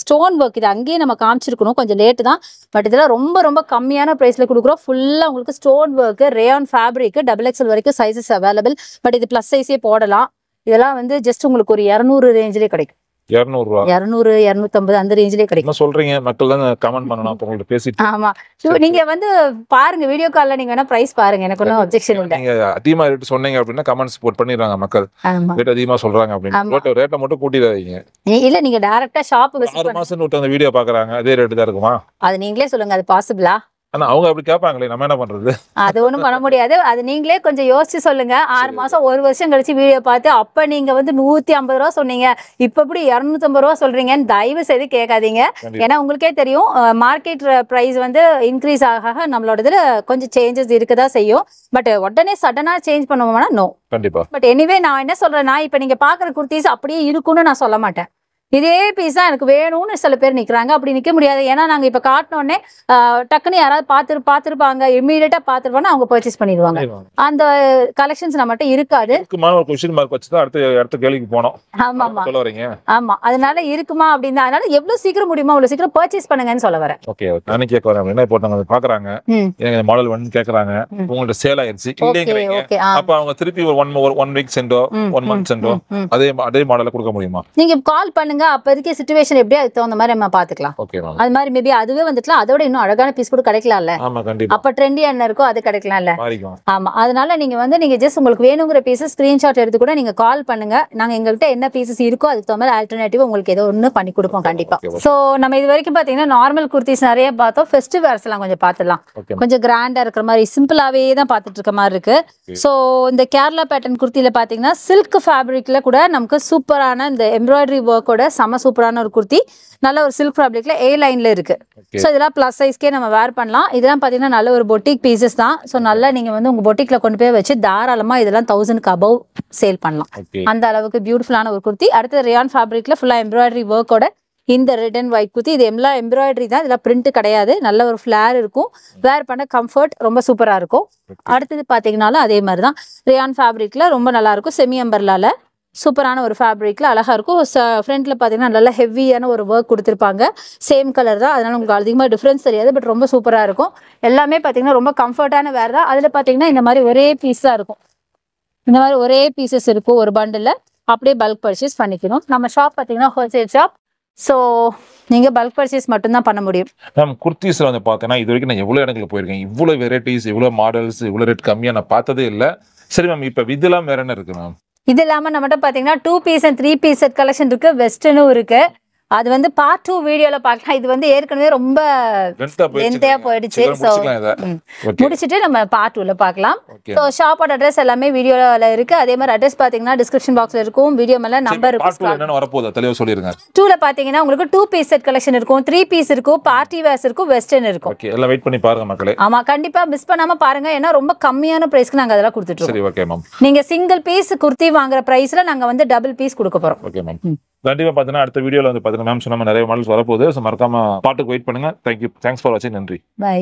ஸ்டோன் ஒர்க். இது அங்கேயே நம்ம காமிச்சிருக்கணும், கொஞ்சம் லேட்டு தான். பட் இதெல்லாம் ரொம்ப ரொம்ப கம்மியான பிரைஸ்ல கொடுக்குறோம். ஃபுல்லா உங்களுக்கு stone work, rayon fabric, XXL வரைக்கும் சைசஸ் அவைலபிள். பட் இது பிளஸ் சைஸே போடலாம். இதெல்லாம் வந்து ஜஸ்ட் உங்களுக்கு ஒரு 200 ரேஞ்சிலே கிடைக்கும். 200 250 அந்த ரேஞ்சிலே கிடைக்கும். சொல்றீங்க, மக்கள் தான் கமெண்ட் பண்ணணும். அப்ப உங்களுக்கு பேசிட்டு ஆமா, நீங்க வந்து பாருங்க, வீடியோ கால்ல நீங்க வேணா பிரைஸ் பாருங்க, எனக்கு ஒன்றும் அப்ஜெக்ஷன் இல்லை. நீங்க அதிகமா ரேட் சொன்னீங்க அப்படின்னா கமெண்ட்ஸ் போட் பண்ணிடுறாங்க மக்கள். ரேட் அதிகமா சொல்றாங்க அப்படின்னு ரேட்டை மட்டும் கூட்டிடாதீங்க. இல்ல, நீங்க டைரக்டா ஷாப் விசிட் 6 மாசம் விட்டு அந்த வீடியோ பாக்குறாங்க, அதே ரேட் தான் இருக்குமா? அது நீங்களே சொல்லுங்க, அது பாசிபிளா? ஆனா அவங்க அப்படி கேட்பாங்களே, நம்ம என்ன பண்றது? அது ஒண்ணும் பண்ண முடியாது. அது நீங்களே கொஞ்சம் யோசிச்சு சொல்லுங்க. 6 மாசம் 1 வருஷம் கழிச்சு வீடியோ பார்த்து அப்ப நீங்க வந்து 150 ரூபா சொன்னீங்க, இப்ப எப்படி 250 ரூபா சொல்றீங்கன்னு தயவு செய்து கேட்காதீங்க. ஏன்னா உங்களுக்கே தெரியும், மார்க்கெட் பிரைஸ் வந்து இன்க்ரீஸ் ஆக நம்மளோட இதுல கொஞ்சம் சேஞ்சஸ் இருக்கதான் செய்யும். பட் உடனே சடனா சேஞ்ச் பண்ணுவோம்னா நோ, கண்டிப்பா. பட் எனிவே நான் என்ன சொல்றேன்னா, இப்ப நீங்க பாக்குற குர்த்திஸ் அப்படியே இருக்கும்னு நான் சொல்ல மாட்டேன். இதே பீஸ் தான் எனக்கு வேணும்னு சில பேர் நிக்கிறாங்க. அப்படி நிக்க முடியாது. ஏன்னா நாங்க இப்ப காட்டினோடனே டக்குன்னு யாராவது பார்த்துருப்பாங்க, இமீடியட்டா பார்த்துருப்பாங்க, அவங்க பர்ச்சேஸ் பண்ணிடுவாங்க. அந்த கலெக்ஷன்ஸ் நம்மகிட்ட இருக்காது. அடுத்த கேள்விக்கு போனோம். ஆமா ஆமா ஆமா, அதனால இருக்குமா அப்படின்னு, அதனால எவ்வளவு சீக்கிரம் முடியுமா அவ்வளவு சீக்கிரம் பர்ச்சேஸ் பண்ணுங்கன்னு சொல்ல வரேன். ஓகே, நானே கேட்க வரேன் அப்படின்னா, இப்போ நாங்க பாக்குறாங்க, எனக்கு மாடல் வந்து கேக்குறாங்க, உங்கள்ட்ட சேல் ஆயிருச்சு இல்லைங்கிறீங்க. அப்ப அவங்க திருப்பி ஒரு 1 வீக் சென்றோ 1 மந்த் சென்றோ அதே மாடலை கொடுக்க முடியுமா? நீங்க கால் பண்ணுங்க, பாருங்க அப்போதைக்கு சுச்சுவேஷன் எப்படி அதுக்கு தகுந்த மாதிரி நம்ம பாத்துக்கலாம். Okay ma'am. அது மாதிரி மேபி அதுவே வந்துக்கலாம், அதோட இன்னும் அழகான பீஸ் கூட கிடைக்கலாம்ல. ஆமா கண்டிப்பா. அப்ப ட்ரெண்டியா என்ன இருக்கோ அது கிடைக்கலாம்ல. மாறிக்கும். ஆமா, அதனால நீங்க ஜஸ்ட் உங்களுக்கு வேணுங்கிற பீசஸ் ஸ்கிரீன்ஷாட் எடுத்து கூட நீங்க கால் பண்ணுங்க. நாங்க எங்கள்கிட்ட என்ன பீசஸ் இருக்கோ அதுக்கு தகுந்த மாதிரி ஆல்டர்னேட்டிவ் உங்களுக்கு ஏதோ ஒண்ணு பண்ணி கொடுப்போம் கண்டிப்பா. சோ நம்ம இது வரைக்கும் பாத்தீங்கன்னா நார்மல் குர்த்திஸ் நிறைய பார்த்தோம். ஃபெஸ்டிவ் வேர்ஸ் எல்லாம் கொஞ்சம் பார்த்துடலாம். கொஞ்சம் கிராண்டா இருக்கிற மாதிரி சிம்பிளாவே தான் பார்த்துட்டு இருக்க மாதிரி இருக்கு. சோ இந்த கேரளா பேட்டர்ன் குர்த்தியில பாத்தீங்கன்னா சில்க் ஃபேப்ரிக்ல கூட நமக்கு சூப்பரான இந்த எம்ப்ராய்டரி ஒர்க்கோட செம சூப்பரான ஒரு குர்த்தி. நல்ல ஒரு சில்க் ஃபேப்ரிக்ல A லைன்ல இருக்கு. ஸோ இதெல்லாம் பிளஸ் சைஸ்க்கே நம்ம வேர் பண்ணலாம். இதெல்லாம் பாத்தீங்கன்னா நல்ல ஒரு பொட்டிக் பீசஸ் தான். ஸோ நல்லா நீங்க வந்து உங்க பொட்டிக்ல கொண்டு போய் வச்சு தாராளமா இதெல்லாம் 1000க்கு அபவ் சேல் பண்ணலாம். அந்த அளவுக்கு பியூட்டிஃபுல்லான ஒரு குர்த்தி. அடுத்து ரியான் ஃபேப்ரிக்ல ஃபுல்லா எம்ப்ராய்டரி ஒர்க்கோட இந்த ரெட் அண்ட் ஒயிட் குர்த்தி. இது எல்லாம் எம்ப்ராய்டரி தான், இதெல்லாம் பிரிண்ட் கிடையாது. நல்ல ஒரு ஃபிளேர் இருக்கும், வேர் பண்ண கம்ஃபர்ட் ரொம்ப சூப்பரா இருக்கும். அடுத்தது பாத்தீங்கன்னாலும் அதே மாதிரி தான் ரியான் ஃபேப்ரிக்ல ரொம்ப நல்லா இருக்கும். செமி அம்பர்லால சூப்பரான ஒரு ஃபேப்ரிக்ல அழகா இருக்கும். ஃப்ரண்ட்ல பாத்தீங்கன்னா நல்லா ஹெவியான ஒரு ஒர்க் கொடுத்துருப்பாங்க. சேம் கலர் தான், அதனால உங்களுக்கு அதிகமாக டிஃப்ரென்ஸ் தெரியாது. பட் ரொம்ப சூப்பரா இருக்கும். எல்லாமே பாத்தீங்கன்னா ரொம்ப கம்ஃபர்டான வேர் தான். அதுல பாத்தீங்கன்னா இந்த மாதிரி ஒரே பீஸ் தான் இருக்கும். இந்த மாதிரி ஒரே பீசஸ் இருக்கும் ஒரு பண்டில். அப்படியே பல்க் பர்ச்சேஸ் பண்ணிக்கணும். நம்ம ஷாப் பாத்தீங்கன்னா ஹோல்சேல் ஷாப். ஸோ நீங்க பல்க் பர்ச்சேஸ் மட்டும்தான் பண்ண முடியும். மேம் குர்த்திஸ்ல வந்து பார்த்தீங்கன்னா இது வரைக்கும் நான் எவ்வளோ இடங்களுக்கு போயிருக்கேன், இவ்வளோ வெரைட்டிஸ், இவ்வளோ மாடல்ஸ், இவ்வளோ ரேட் கம்மியாக நான் பார்த்ததே இல்லை. சரி மேம், இப்போ இதெல்லாம் வேற என்ன இருக்கு மேம்? இது இல்லாமல் நம்மகிட்ட பார்த்தீங்கன்னா 2 piece and 3 piece set collection இருக்கு, வெஸ்டர்னும் இருக்கு. அது வந்து பார்ட் 2 வீடியோல பார்க்கலாம். இது வந்து ஏற்கனவே ரொம்ப லென்த்தா போயிடுச்சு. ஸோ முடிச்சுட்டு நம்ம பார்ட் 2ல பார்க்கலாம். ஸோ ஷாப்போட அட்ரஸ் எல்லாமே வீடியோல இருக்கு. அதே மாதிரி அட்ரஸ் பார்த்தீங்கன்னா டிஸ்கிரிப்ஷன் பாக்ஸ்ல இருக்கும், வீடியோ மேல நம்பர் இருக்கும். என்னன்னு வரப்போகுது தெளிவா சொல்லிருங்க. 2ல பார்த்தீங்கன்னா உங்களுக்கு 2 பீஸ் செட் கலெக்ஷன் இருக்கும், 3 பீஸ் இருக்கும், பார்ட்டி வேர்ஸ் இருக்கும், வெஸ்டர்ன் இருக்கும். ஓகே, எல்லாம் வெயிட் பண்ணி பாருங்க மக்களே. ஆமா கண்டிப்பா மிஸ் பண்ணாம பாருங்க. ஏன்னா ரொம்ப கம்மியான பிரைஸ்க்கு நாங்க அதெல்லாம் கொடுத்துட்டு இருக்கோம். சரி ஓகே மேம். நீங்க சிங்கிள் பீஸ் குர்த்தி வாங்குற பிரைஸ்ல நாங்க வந்து டபுள் பீஸ் கொடுக்க போறோம். Okay ma'am. கண்டிப்பா பாத்தீங்கன்னா அடுத்த வீடியோல வந்து பாத்தீங்கன்னா மேம் சொன்ன நிறைய மாடல்ஸ் வரப்போகுது. ஸோ மறக்காம பாட்டுக்கு வெயிட் பண்ணுங்க. தேங்க்யூ, தேங்க்ஸ் ஃபார் வாட்சிங். நன்றி, பை.